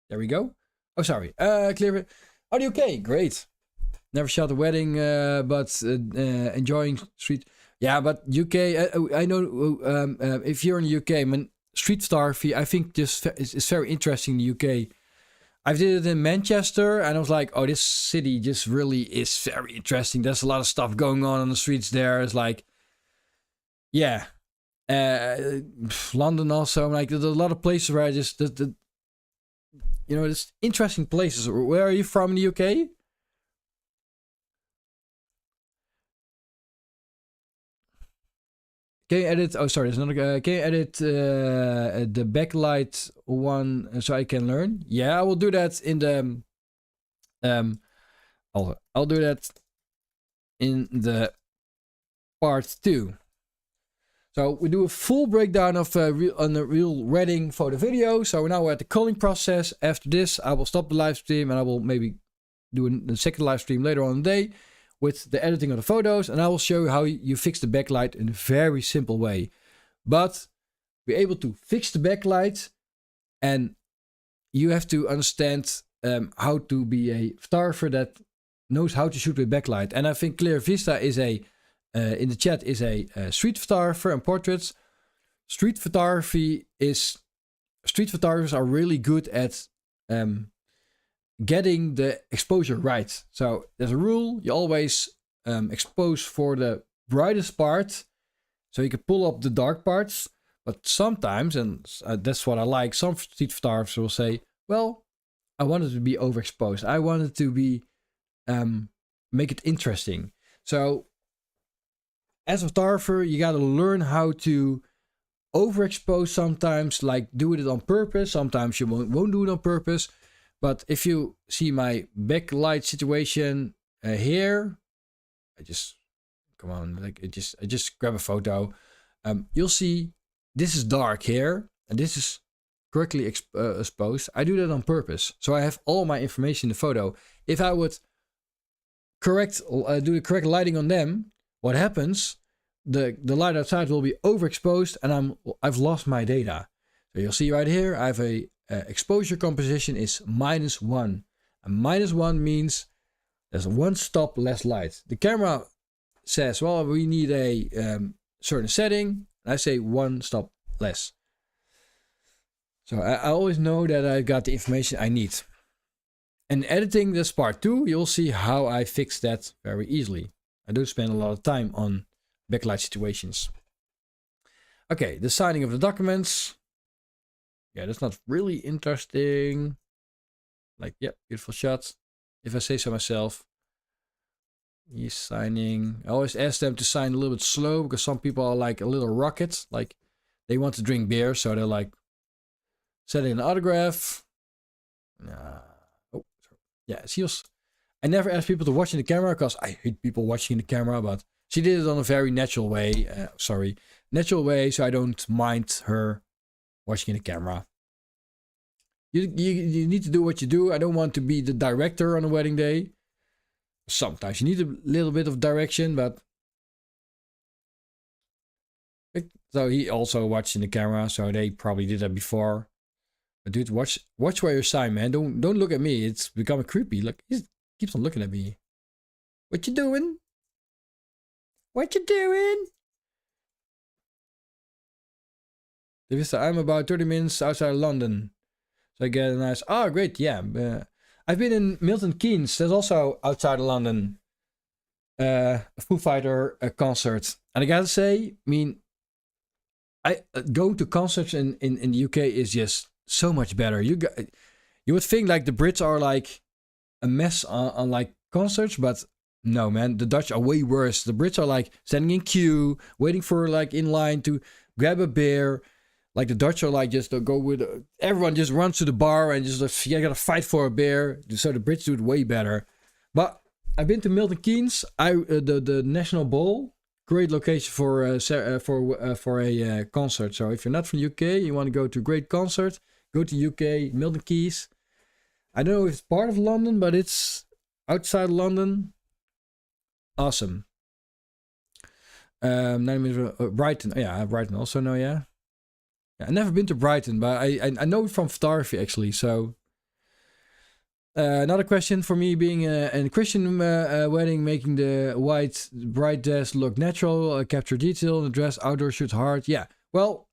There we go. Oh, sorry. Clear it. Audio okay, great. Never shot a wedding, but enjoying street. Yeah, but UK, I know if you're in the UK, man, street photography, I think this is very interesting in the UK. I did it in Manchester, and I was like, oh, this city just really is very interesting. There's a lot of stuff going on the streets there. It's like, yeah. London also. Like, there's a lot of places where I just, there's interesting places. Where are you from in the UK? Can you edit? Oh, sorry, there's another. Can you edit the backlight one so I can learn? Yeah, I will do that in the. I'll do that in the part 2. So we do a full breakdown of on a real wedding photo video. So now we're at the culling process. After this, I will stop the live stream and I will maybe do a second live stream later on in the day with the editing of the photos. And I will show you how you fix the backlight in a very simple way. But we're able to fix the backlight, and you have to understand how to be a photographer that knows how to shoot with backlight. And I think Clear Vista is in the chat is a street photographer and portraits. Street photographers are really good at getting the exposure right. So there's a rule: you always expose for the brightest part, so you can pull up the dark parts. But sometimes, and that's what I like, some street photographers will say, well, I want it to be overexposed. I want it to be make it interesting. So as a photographer, you got to learn how to overexpose sometimes, like do it on purpose. Sometimes you won't do it on purpose. But if you see my backlight situation here, I just grab a photo. You'll see this is dark here, and this is correctly exposed. I do that on purpose, so I have all my information in the photo. If I would do the correct lighting on them, what happens? The light outside will be overexposed, and I've lost my data. So you'll see right here, I have a exposure composition is -1, and -1 means there's one stop less light. The camera says, well, we need a certain setting, and I say one stop less. So I always know that I got the information I need. And editing this part 2, you'll see how I fix that very easily. I don't spend a lot of time on backlight situations. Okay, the signing of the documents. Yeah, that's not really interesting. Like, yeah, beautiful shot. If I say so myself. He's signing. I always ask them to sign a little bit slow, because some people are like a little rocket. Like, they want to drink beer, so they're like setting an autograph. Oh, sorry. Yeah, I never ask people to watch in the camera, because I hate people watching in the camera, but she did it on a very natural way. Natural way, so I don't mind her watching in the camera. You need to do what you do. I don't want to be the director on a wedding day. Sometimes you need a little bit of direction, but so he also watched in the camera, so they probably did that before. But dude, watch where you sign, man. Don't look at me. It's becoming creepy. Look, he keeps on looking at me. What you doing? What you doing? I'm about 30 minutes outside of London. So I get a nice... Oh, great, yeah. I've been in Milton Keynes. That's also outside of London. A Foo Fighter concert. And I gotta say, I mean, going to concerts in the UK is just so much better. You would think like the Brits are like a mess on like concerts, but no, man, the Dutch are way worse. The Brits are like standing in queue, waiting for like in line to grab a beer. Like the Dutch are like just go with everyone just runs to the bar and just you gotta fight for a beer. So the Brits do it way better. But I've been to Milton Keynes. The National Bowl, great location for a concert. So if you're not from the UK, you want to go to a great concert, go to UK, Milton Keynes. I don't know if it's part of London, but it's outside London. Awesome. 9 minutes, Brighton. Yeah, Brighton also know, yeah. I've never been to Brighton, but I know it from photography actually. So another question for me: being in a Christian wedding, making the white bride dress look natural, capture detail in the dress, outdoor shoot hard. Yeah, well,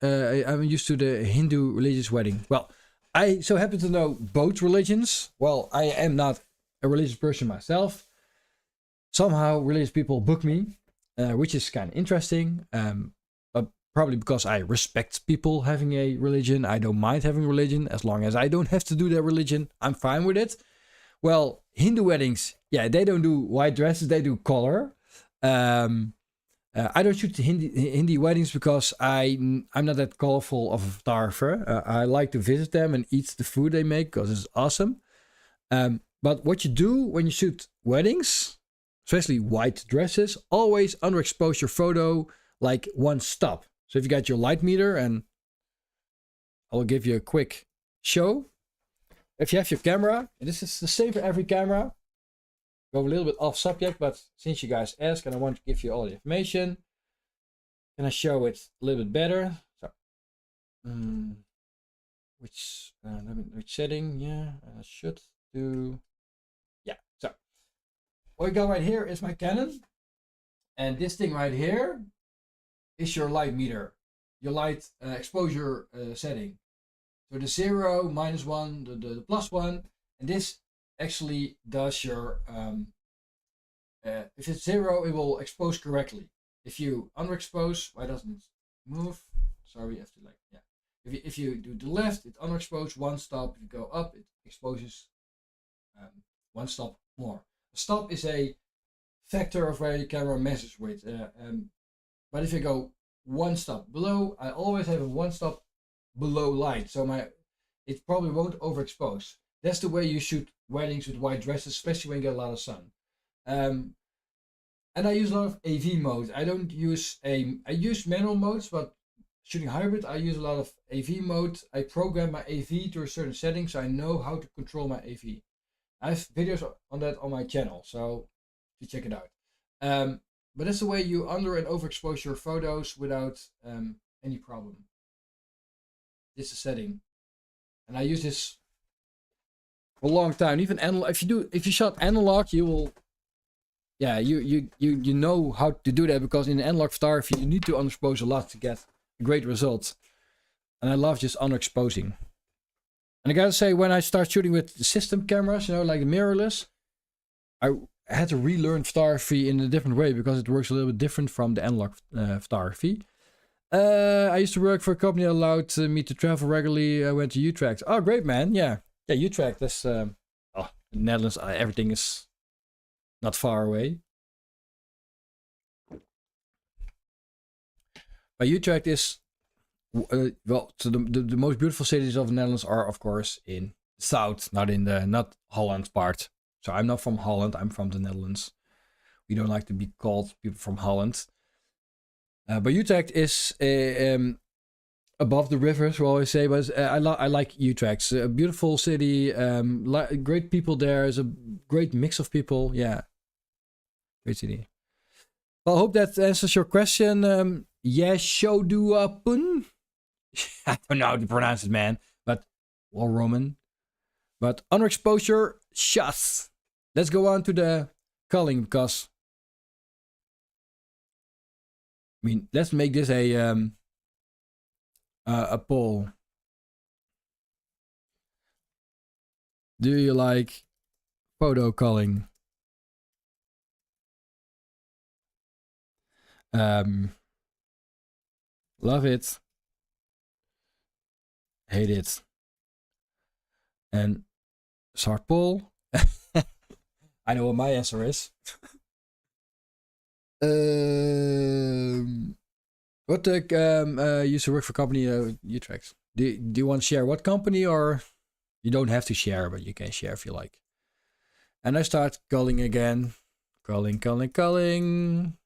I'm used to the Hindu religious wedding. Well, I so happen to know both religions. Well, I am not a religious person myself. Somehow religious people book me, which is kind of interesting. But probably because I respect people having a religion. I don't mind having religion as long as I don't have to do their religion. I'm fine with it. Well, Hindu weddings, yeah, they don't do white dresses. They do color. I don't shoot Hindi weddings because I'm not that colorful of a photographer. I like to visit them and eat the food they make because it's awesome. But what you do when you shoot weddings, especially white dresses, always underexpose your photo like one stop. So if you got your light meter, and I'll give you a quick show. If you have your camera, and this is the same for every camera, go a little bit off subject, but since you guys ask and I want to give you all the information, can I show it a little bit better? So, which setting? Yeah, I should do. Yeah. So what we got right here is my Canon, and this thing right here is your light meter, your light exposure setting. So the 0, -1, the +1, and this actually does your if it's 0, it will expose correctly. If you underexpose, why doesn't it move? Sorry, I have to like, yeah. If you do the left, it underexposes 1 stop. If you go up, it exposes 1 stop more. A stop is a factor of where your camera measures with. But if you go 1 stop below, I always have a 1 stop below light, so it probably won't overexpose. That's the way you shoot weddings with white dresses, especially when you get a lot of sun. And I use a lot of AV mode. I don't use I use manual modes, but shooting hybrid, I use a lot of AV mode. I program my AV to a certain setting, so I know how to control my AV. I have videos on that on my channel, so you check it out. But that's the way you under and overexpose your photos without any problem. This is the setting, and I use this for a long time. Even if you shot analog, you will, yeah, you know how to do that, because in analog photography you need to underexpose a lot to get a great result. And I love just underexposing. And I gotta say, when I start shooting with the system cameras, you know, like the mirrorless, I had to relearn photography in a different way, because it works a little bit different from the analog photography. I used to work for a company that allowed me to travel regularly. I went to Utrecht. Oh, great, man. Yeah, Utrecht. That's the Netherlands. Everything is not far away. But Utrecht is well. So the most beautiful cities of the Netherlands are, of course, in the south, not Holland part. So I'm not from Holland. I'm from the Netherlands. We don't like to be called people from Holland. But Utrecht is above the rivers, we always say. But I like Utrecht. It's a beautiful city. Great people there. There's a great mix of people. Yeah, great city. Well, I hope that answers your question. Yeshoduapun. I don't know how to pronounce it, man. But well, Roman. But underexposure shots. Let's go on to the culling, because I mean, let's make this a poll. Do you like photo culling? Love it, hate it, and start poll. I know what my answer is. What used to work for company Utrecht? Do you want to share what company, or you don't have to share, but you can share if you like. And I start culling again. Culling. Culling.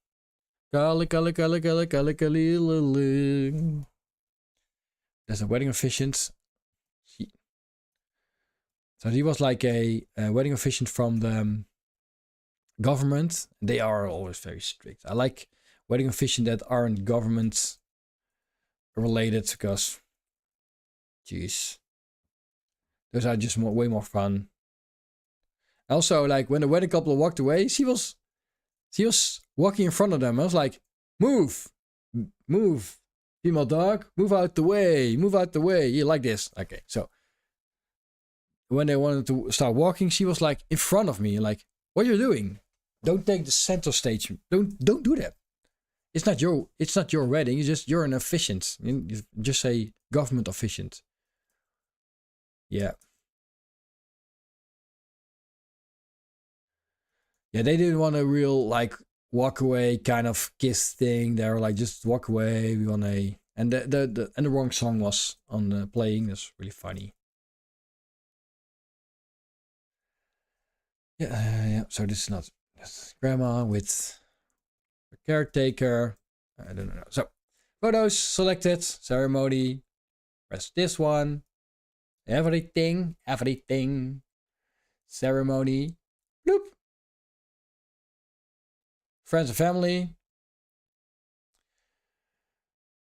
There's a wedding officiant. So he was like a wedding officiant from the government. They are always very strict. I like wedding officiant that aren't government related, because, jeez, those are just way more fun. Also, like when the wedding couple walked away, she was walking in front of them. I was like, move, female dog, move out the way, You like this? Okay, so when they wanted to start walking, she was like in front of me, like, what are you doing? Don't take the center stage. Don't do that. It's not your wedding. You're an officiant. You just say government officiant. Yeah. Yeah, they didn't want a real like walk away kind of kiss thing. They were like, just walk away. We want a and the wrong song was on playing. That's really funny. Yeah. So this is not That's grandma with a caretaker. I don't know. So, photos selected, ceremony. Press this one. Everything, everything. Ceremony. Bloop. Friends and family.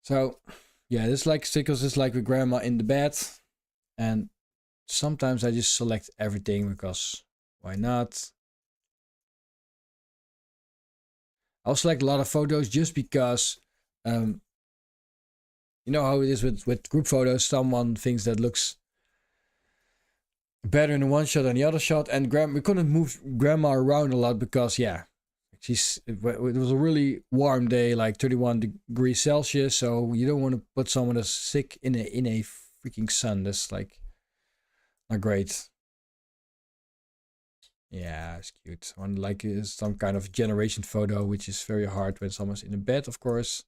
So, yeah, this like stickers is like with grandma in the bed. And sometimes I just select everything because why not? I'll select a lot of photos just because you know how it is with group photos. Someone thinks that looks better in one shot than the other shot, and we couldn't move grandma around a lot because yeah, it was a really warm day, like 31 degrees Celsius. So you don't want to put someone that's sick in a freaking sun. That's like not great. Yeah, it's cute. One like is some kind of generation photo, which is very hard when someone's in a bed, of course.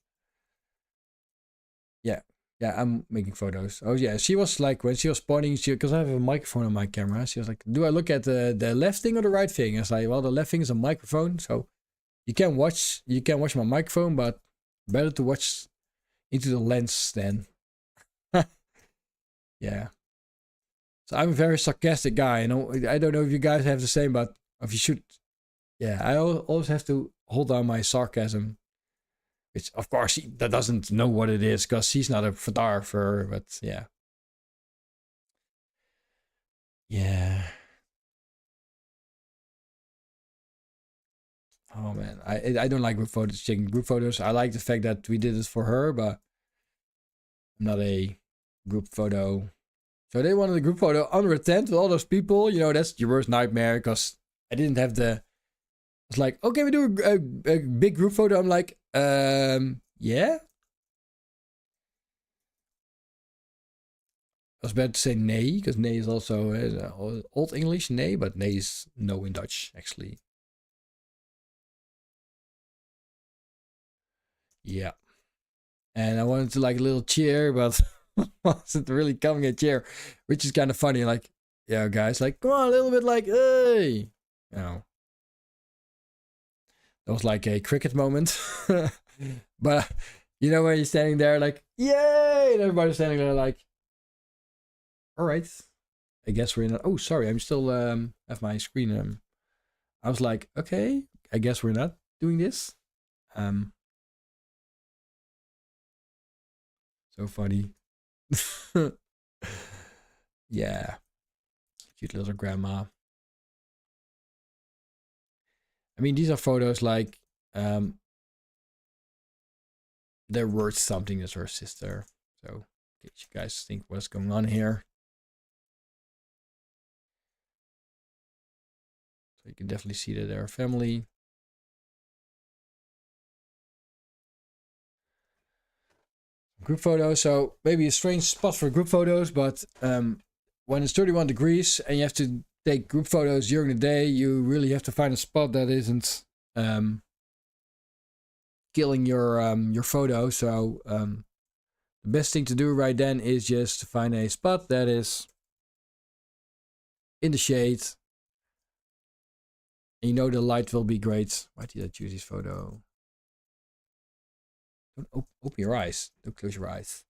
Yeah, yeah, I'm making photos. Oh yeah, she was like when she was pointing, because I have a microphone on my camera. She was like, "Do I look at the left thing or the right thing?" I was like, "Well, the left thing is a microphone, so you can watch my microphone, but better to watch into the lens then." Yeah. So I'm a very sarcastic guy. You know, I don't know if you guys have the same, but if you should, yeah, I always have to hold down my sarcasm. Which, of course, that doesn't know what it is because she's not a photographer. But yeah, yeah. Oh man, I don't like group photos. Taking group photos. I like the fact that we did it for her, but I'm not a group photo. So they wanted a group photo under a tent with all those people. You know, that's your worst nightmare because I didn't have the. It's like, okay, we do a big group photo. I'm like, yeah. I was about to say nee, because nee is also old English, nee, but nee is no in Dutch, actually. Yeah. And I wanted to like a little cheer, but wasn't really coming a cheer, which is kind of funny. Like, yeah, guys, like, come on, a little bit like, hey. You know, that was like a cricket moment. But, you know, when you're standing there like, yay, and everybody's standing there like, all right. I guess we're not. Oh, sorry, I'm still have my screen. I was like, okay, I guess we're not doing this. So funny. Yeah, cute little grandma. I mean, these are photos like they're worth something as her sister. So, you guys think what's going on here? So you can definitely see that they're a family. Group photos. So maybe a strange spot for group photos, but when it's 31 degrees and you have to take group photos during the day, you really have to find a spot that isn't killing your photo. So the best thing to do right then is just to find a spot that is in the shade. And you know the light will be great. Why did I choose this photo? Don't open your eyes. Don't close your eyes.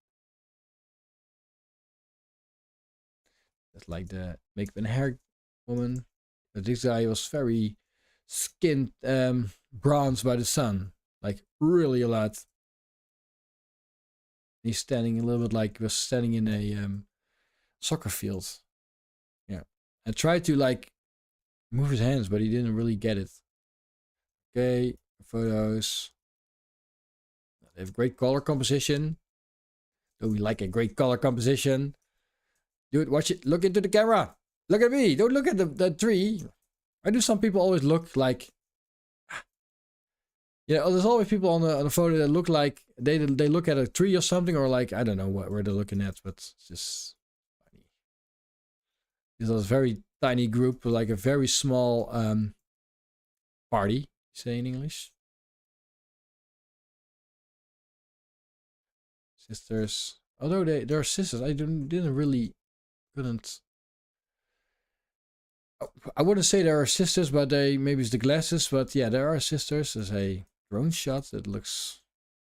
That's like the makeup and hair woman. But this guy was very skinned, bronzed by the sun. Like really a lot. He's standing a little bit like he was standing in a soccer field. Yeah. I tried to like move his hands, but he didn't really get it. Okay, photos. They have great color composition. Do we like a great color composition? Dude, watch it. Look into the camera. Look at me. Don't look at the tree. Why do some people always look like... Yeah, there's always people on the photo that look like they look at a tree or something, or like, I don't know where they're looking at, but it's just funny. This was a very tiny group, like a very small party, say in English. Sisters. Although they're sisters, I couldn't. I wouldn't say there are sisters, but maybe it's the glasses. But yeah, there are sisters. There's a drone shot that looks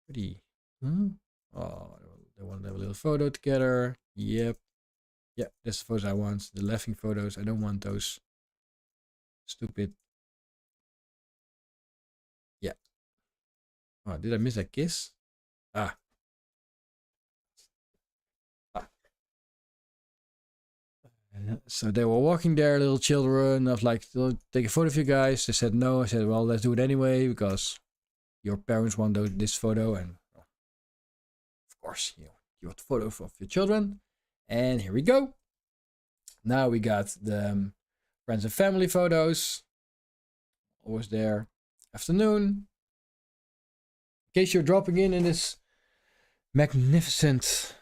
pretty. Oh, they want to have a little photo together. Yep. Yeah, that's the photos I want. The laughing photos. I don't want those stupid. Yeah. Oh, did I miss a kiss? Ah. So they were walking there, little children. I was like, take a photo of you guys. They said no. I said, well, let's do it anyway because your parents want this photo, and well, of course, you want photos of your children. And here we go. Now we got the friends and family photos. Always there. Afternoon. In case you're dropping in this magnificent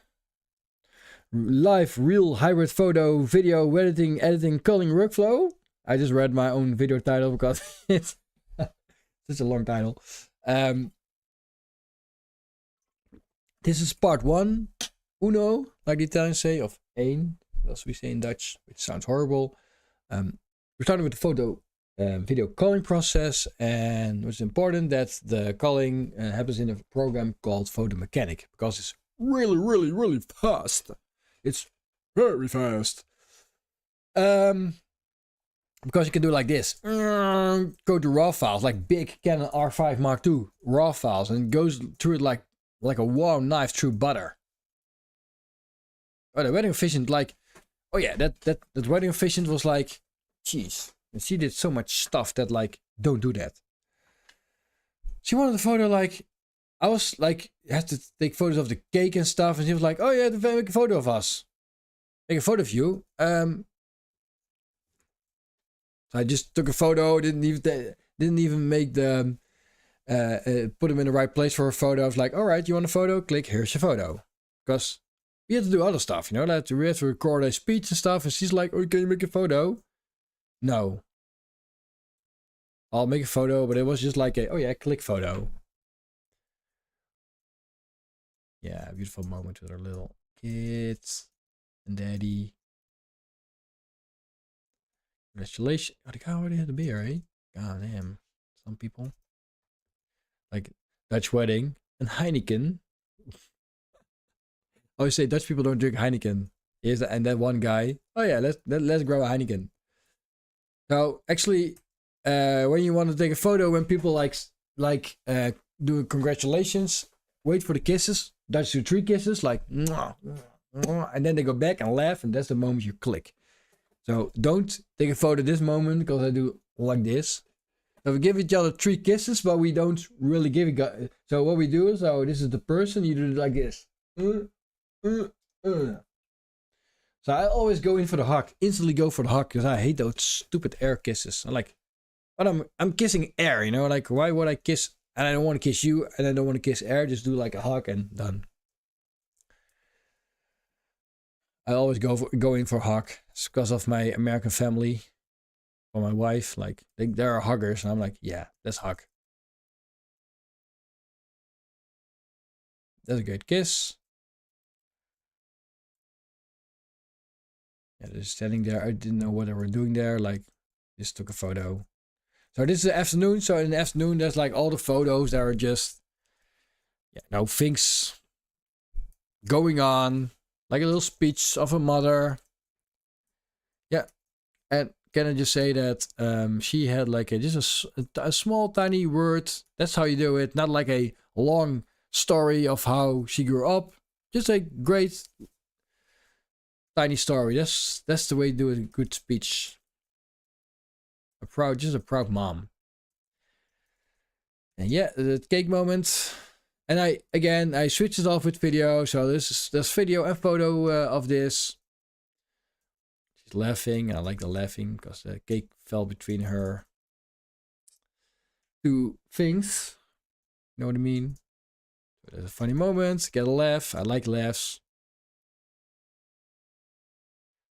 live real hybrid photo video editing culling workflow. I just read my own video title because it's such a long title. This is part 1, uno, like the Italians say, of één, as we say in Dutch, which sounds horrible. We're starting with the photo video culling process, and it's important that the culling happens in a program called Photo Mechanic because it's really fast. It's very fast. Because you can do like this. Go to RAW files, like big Canon R5 Mark II RAW files, and it goes through it like a warm knife through butter. Oh, the wedding efficient, like, oh yeah, that wedding efficient was like, jeez. And she did so much stuff that like, don't do that. She wanted a photo like, I was like, had to take photos of the cake and stuff, and she was like, oh yeah, make a photo of us. Make a photo of you. So I just took a photo, didn't even make the put them in the right place for a photo. I was like, all right, you want a photo? Click, here's your photo. Because we had to do other stuff, you know, we had to record a speech and stuff, and she's like, oh, can you make a photo? No. I'll make a photo, but it was just like oh yeah, click photo. Yeah, beautiful moment with our little kids and daddy. Congratulations. Oh, the guy already had a beer, eh? God damn. Some people. Like Dutch wedding and Heineken. I always say Dutch people don't drink Heineken. And that one guy. Oh yeah, let's grab a Heineken. So actually, when you want to take a photo, when people do congratulations, wait for the kisses. Dutch do 3 kisses, like, mwah, mwah, and then they go back and laugh, and that's the moment you click. So don't take a photo this moment because I do like this. So we give each other 3 kisses, but we don't really give it. So what we do is, this is the person, you do it like this. So I always go in for the hug, instantly go for the hug, because I hate those stupid air kisses. I'm like, but I'm kissing air, you know, like why would I kiss? And I don't want to kiss you, and I don't want to kiss air. Just do like a hug and done. I always go in for a hug. It's because of my American family, or my wife. Like there are huggers, and I'm like, yeah, let's hug. That's a great kiss. Yeah, they're standing there. I didn't know what they were doing there. Like, just took a photo. So this is the afternoon. So in the afternoon, there's like all the photos that are just, things going on. Like a little speech of a mother. Yeah. And can I just say that she had like just a small tiny word. That's how you do it. Not like a long story of how she grew up. Just a great tiny story. That's the way to do a good speech. Just a proud mom. And yeah, the cake moment. And I switched it off with video. So there's video and photo of this. She's laughing. I like the laughing because the cake fell between her 2 things. You know what I mean? So there's a funny moment. Get a laugh. I like laughs.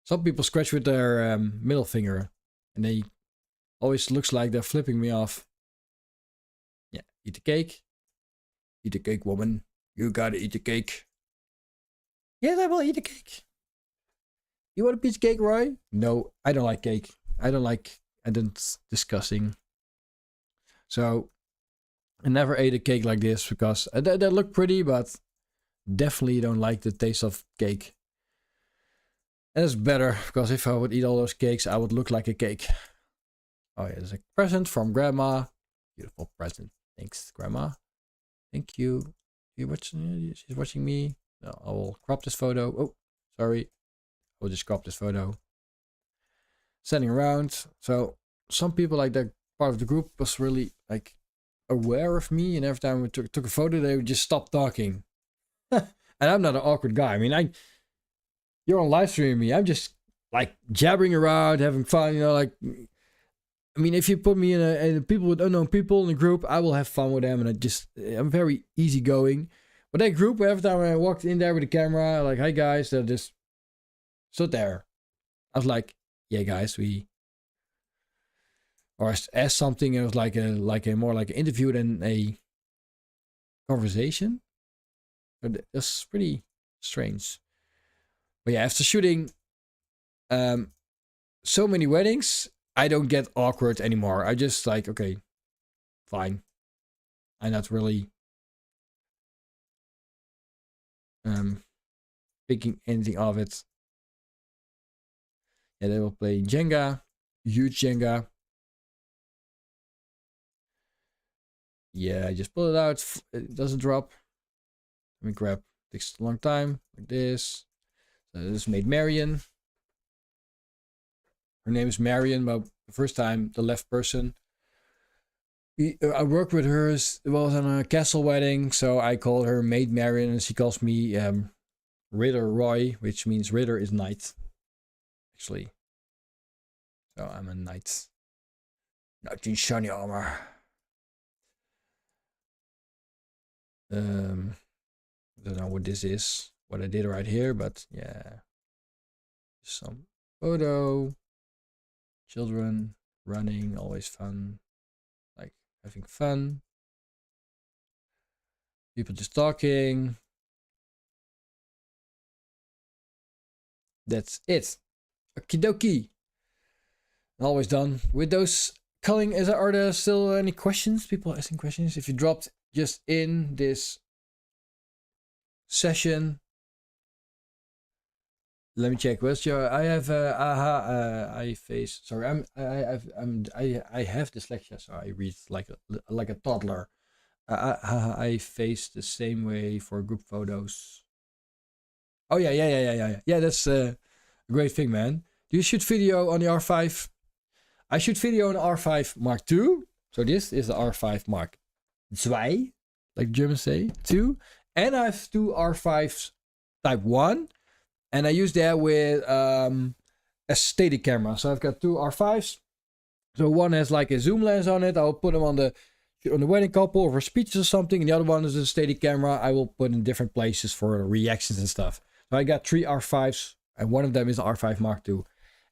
Some people scratch with their middle finger, and they always looks like they're flipping me off. Yeah, eat the cake. Eat the cake, woman. You gotta eat the cake. Yes, I will eat the cake. You want a piece of cake, Roy? No, I don't like cake. I don't like and then it's disgusting. So I never ate a cake like this because they look pretty, but definitely don't like the taste of cake. And it's better because if I would eat all those cakes, I would look like a cake. Oh yeah, there's a present from Grandma. Beautiful present. Thanks, Grandma. Thank you. You watching? She's watching me. No, I will crop this photo. Oh, sorry. I'll just crop this photo. Standing around. So some people like that part of the group was really like aware of me, and every time we took a photo, they would just stop talking. And I'm not an awkward guy. I mean, you're on live streaming me. I'm just like jabbering around, having fun. You know, like. I mean, if you put me in a people with unknown people in a group, I will have fun with them, and I'm very easygoing. But that group, every time I walked in there with the camera, like, "Hi guys," they just stood there. I was like, "Yeah, guys, or I asked something. It was like a more like an interview than a conversation. But that's pretty strange. But yeah, after shooting, so many weddings, I don't get awkward anymore. I just like, okay, fine. I'm not really thinking anything of it. Yeah, they will play Jenga, huge Jenga. Yeah, I just pull it out. It doesn't drop. Let me grab. Takes a long time, like this. So this is Maid Marian. Her name is Marian, but the first time, the left person. I worked with her. It was on a castle wedding, so I called her Maid Marian, and she calls me Ritter Roy, which means Ritter is knight. Actually, so I'm a knight. Knight in shiny armor. I don't know what this is, what I did right here, but yeah, some photo. Children running, always fun, like having fun. People just talking. That's it. Okie dokie. Always done with those. Culling, are there still any questions? People asking questions? If you dropped just in this session, let me check. What's your? I have I face. Sorry, I have dyslexia, so I read like a toddler. I face the same way for group photos. Oh yeah. That's a great thing, man. Do you shoot video on the R5? I shoot video on the R5 Mark II. So this is the R5 Mark II, like Germans say, 2. And I have 2 R5s Type 1. And I use that with a steady camera. So I've got 2 R5s. So one has like a zoom lens on it. I'll put them on the wedding couple or for speeches or something. And the other one is a steady camera. I will put in different places for reactions and stuff. So I got 3 R5s. And one of them is the R5 Mark II.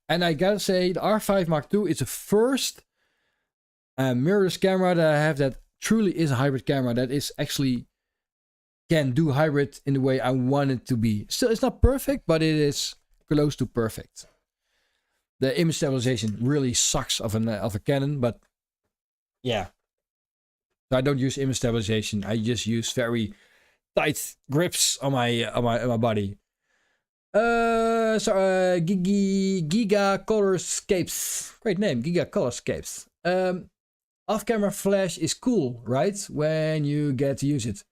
And I gotta say, the R5 Mark II is the first mirrorless camera that I have that truly is a hybrid camera. That is actually can do hybrid in the way I want it to be. Still, it's not perfect, but it is close to perfect. The image stabilization really sucks of a Canon, but yeah. So I don't use image stabilization. I just use very tight grips on my body. Giga Colorscapes. Great name, Giga Colorscapes. Off-camera flash is cool, right? When you get to use it.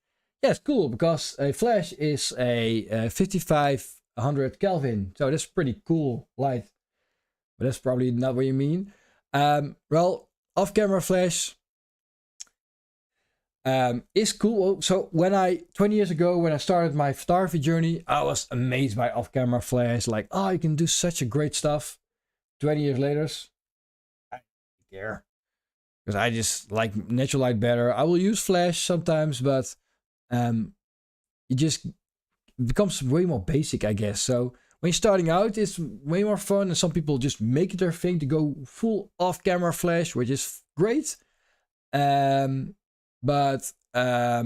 Yeah, it's cool because a flash is a 5500 Kelvin. So that's pretty cool light. But that's probably not what you mean. Well, off-camera flash is cool. So 20 years ago, when I started my photography journey, I was amazed by off-camera flash. Like, oh, you can do such a great stuff. 20 years later, I don't care. Because I just like natural light better. I will use flash sometimes, but it just becomes way more basic, I guess. So when you're starting out, it's way more fun. And some people just make it their thing to go full off-camera flash, which is great. But yeah,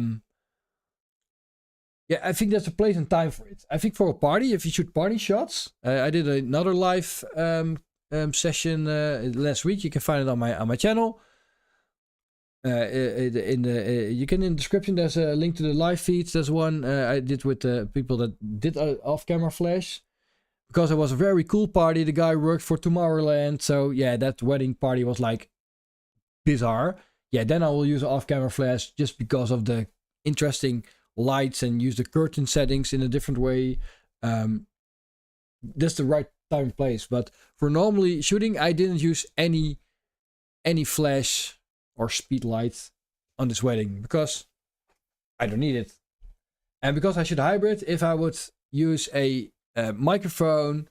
I think there's a place and time for it. I think for a party, if you shoot party shots, I did another live session last week. You can find it on my channel. In the description there's a link to the live feeds. There's one I did with the people that did off-camera flash, because it was a very cool party. The guy worked for Tomorrowland, so yeah, that wedding party was like bizarre. Yeah, then I will use off-camera flash just because of the interesting lights and use the curtain settings in a different way. That's the right time and place. But for normally shooting, I didn't use any flash or speed lights on this wedding because I don't need it. And because I shoot hybrid, if I would use a microphone,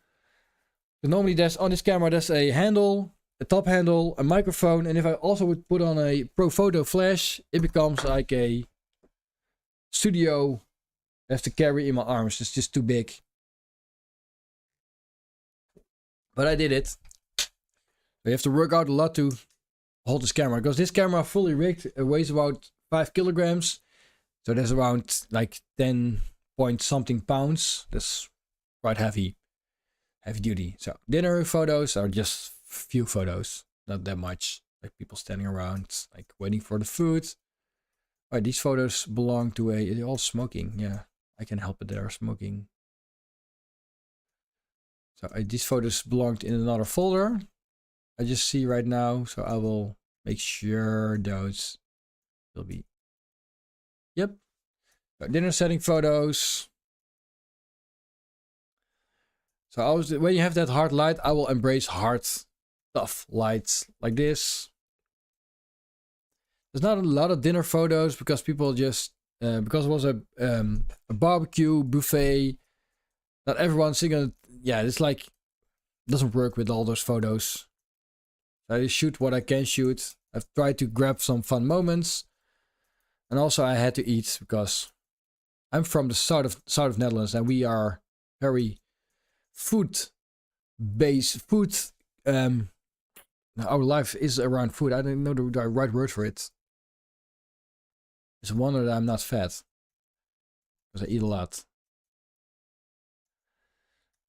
normally there's on this camera there's a handle, a top handle, a microphone, and if I also would put on a Pro Photo flash, it becomes like a studio I have to carry in my arms. It's just too big. But I did it. You have to work out a lot to hold this camera, because this camera fully rigged weighs about 5 kilograms. So that's around like 10 point something pounds. That's quite heavy duty. So dinner photos are just few photos, not that much, like people standing around like waiting for the food. Oh, these photos belong to they're all smoking. Yeah, I can help it, they are smoking. So these photos belonged in another folder I just see right now, so I will make sure those will be, yep. So dinner setting photos. So when you have that hard light, I will embrace hard, tough lights like this. There's not a lot of dinner photos because people just, because it was a barbecue buffet, not everyone's singing. Yeah, it's like, doesn't work with all those photos. I shoot what I can shoot. I've tried to grab some fun moments. And also I had to eat because I'm from the south of Netherlands, and we are very food-based. Our life is around food. I don't know the right word for it. It's a wonder that I'm not fat, because I eat a lot.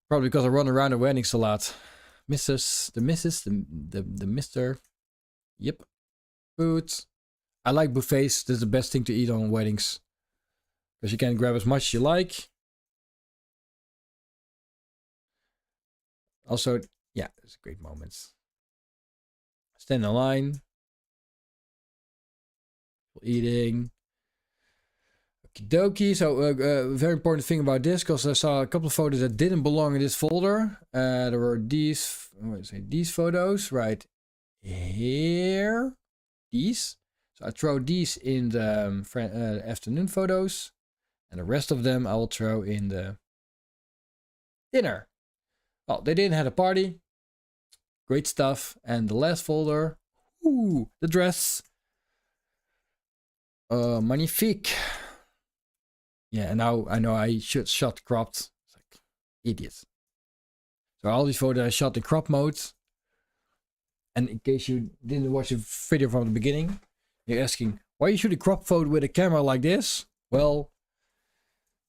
Probably because I run around at weddings a lot. The mister. Yep. Food. I like buffets. That's the best thing to eat on weddings, because you can grab as much as you like. Also, yeah, it's a great moment. Stand in line. Eating. Okie dokie. So, very important thing about this, because I saw a couple of photos that didn't belong in this folder. There were these photos right here. These. So I throw these in the afternoon photos, and the rest of them I will throw in the dinner. Well, they didn't have a party. Great stuff. And the last folder, ooh, the dress. Magnifique. Yeah, and now I know I should shot cropped. It's like, idiot. So all these photos I shot in crop mode. And in case you didn't watch the video from the beginning, you're asking, why you shoot a crop photo with a camera like this? Well,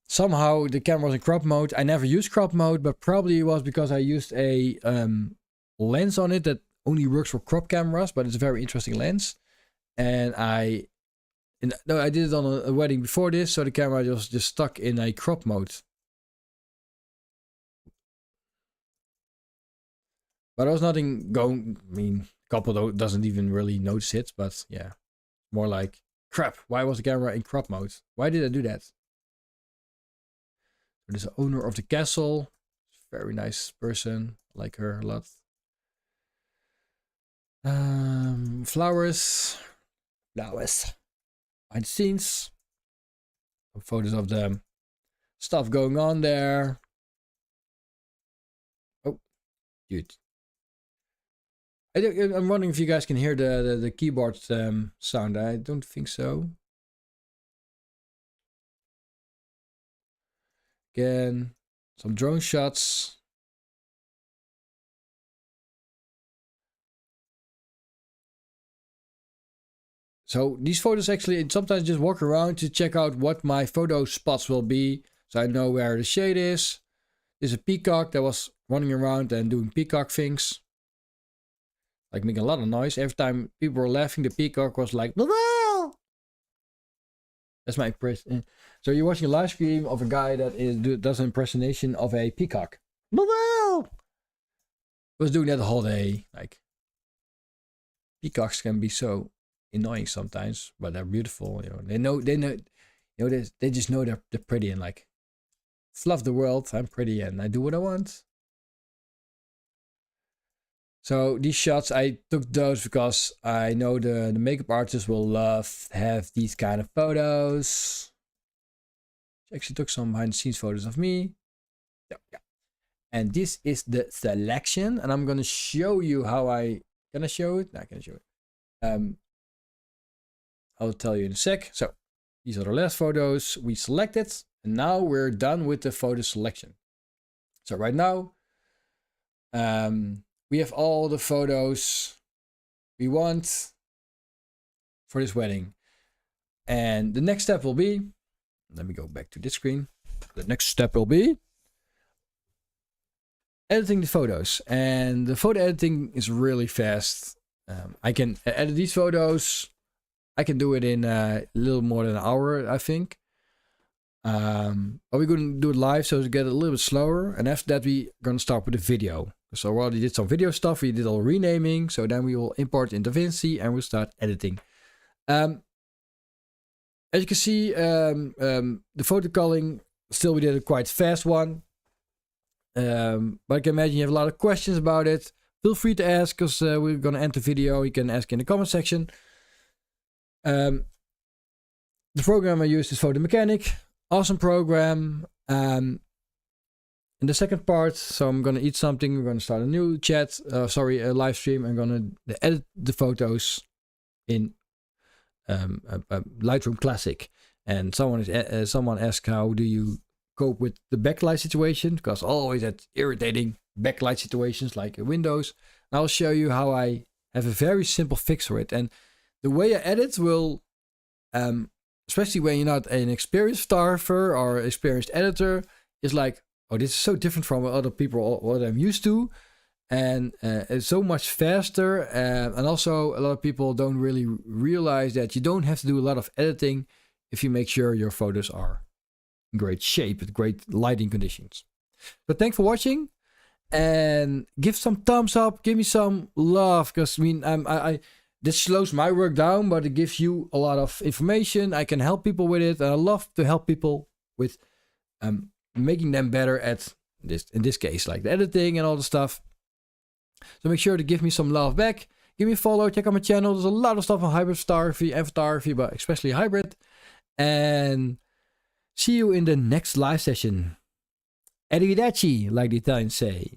somehow the camera was in crop mode. I never used crop mode, but probably it was because I used a lens on it that only works for crop cameras, but it's a very interesting lens. And I did it on a wedding before this, so the camera was just stuck in a crop mode. But there was nothing going. I mean, couple doesn't even really notice it, but yeah, more like, crap, why was the camera in crop mode? Why did I do that? There's the owner of the castle. Very nice person. I like her a lot. Flowers. Behind the scenes. Some photos of the stuff going on there. Oh, dude. I'm wondering if you guys can hear the keyboard sound. I don't think so. Again, some drone shots. So these photos actually sometimes just walk around to check out what my photo spots will be. So I know where the shade is. There's a peacock that was running around and doing peacock things. like making a lot of noise. Every time people were laughing, the peacock was like, "Wow!" That's my impression. So you're watching a live stream of a guy that does an impersonation of a peacock. "Wow!" Was doing that the whole day. Like, peacocks can be so annoying sometimes, but they're beautiful. You know, they just know they're pretty and like, love the world. I'm pretty and I do what I want. So these shots, I took those because I know the makeup artists will love have these kind of photos. She actually took some behind the scenes photos of me. Yeah. And this is the selection, and I'm gonna show you how can I show it? No, I can show it. I'll tell you in a sec. So these are the last photos we selected, and now we're done with the photo selection. So right now, we have all the photos we want for this wedding. And the next step will be, let me go back to this screen. The next step will be editing the photos. And the photo editing is really fast. I can edit these photos. I can do it in a little more than an hour, I think. But we're going to do it live, so to get a little bit slower. And after that, we're going to start with the video. So we already did some video stuff. We did all renaming. So then we will import into DaVinci and we'll start editing. As you can see, the photo culling, still we did a quite fast one. But I can imagine you have a lot of questions about it. Feel free to ask, because we're going to end the video. You can ask in the comment section. The program I used is Photo Mechanic. Awesome program. In the second part, so I'm going to eat something. We're going to start a new chat. A live stream. I'm going to edit the photos in Lightroom Classic. And someone asked, how do you cope with the backlight situation? Because always had irritating backlight situations like Windows. And I'll show you how I have a very simple fix for it. And the way I edit will, especially when you're not an experienced photographer or experienced editor, is like, oh, this is so different from other people, what I'm used to. And it's so much faster. And also a lot of people don't really realize that you don't have to do a lot of editing if you make sure your photos are in great shape with great lighting conditions. So thanks for watching, and give some thumbs up, give me some love, because I mean, this slows my work down, but it gives you a lot of information. I can help people with it, and I love to help people with making them better at this, in this case, like the editing and all the stuff. So make sure to give me some love back. Give me a follow, check out my channel. There's a lot of stuff on hybrid photography and photography, but especially hybrid. And see you in the next live session. Arrivederci, like the Italians say.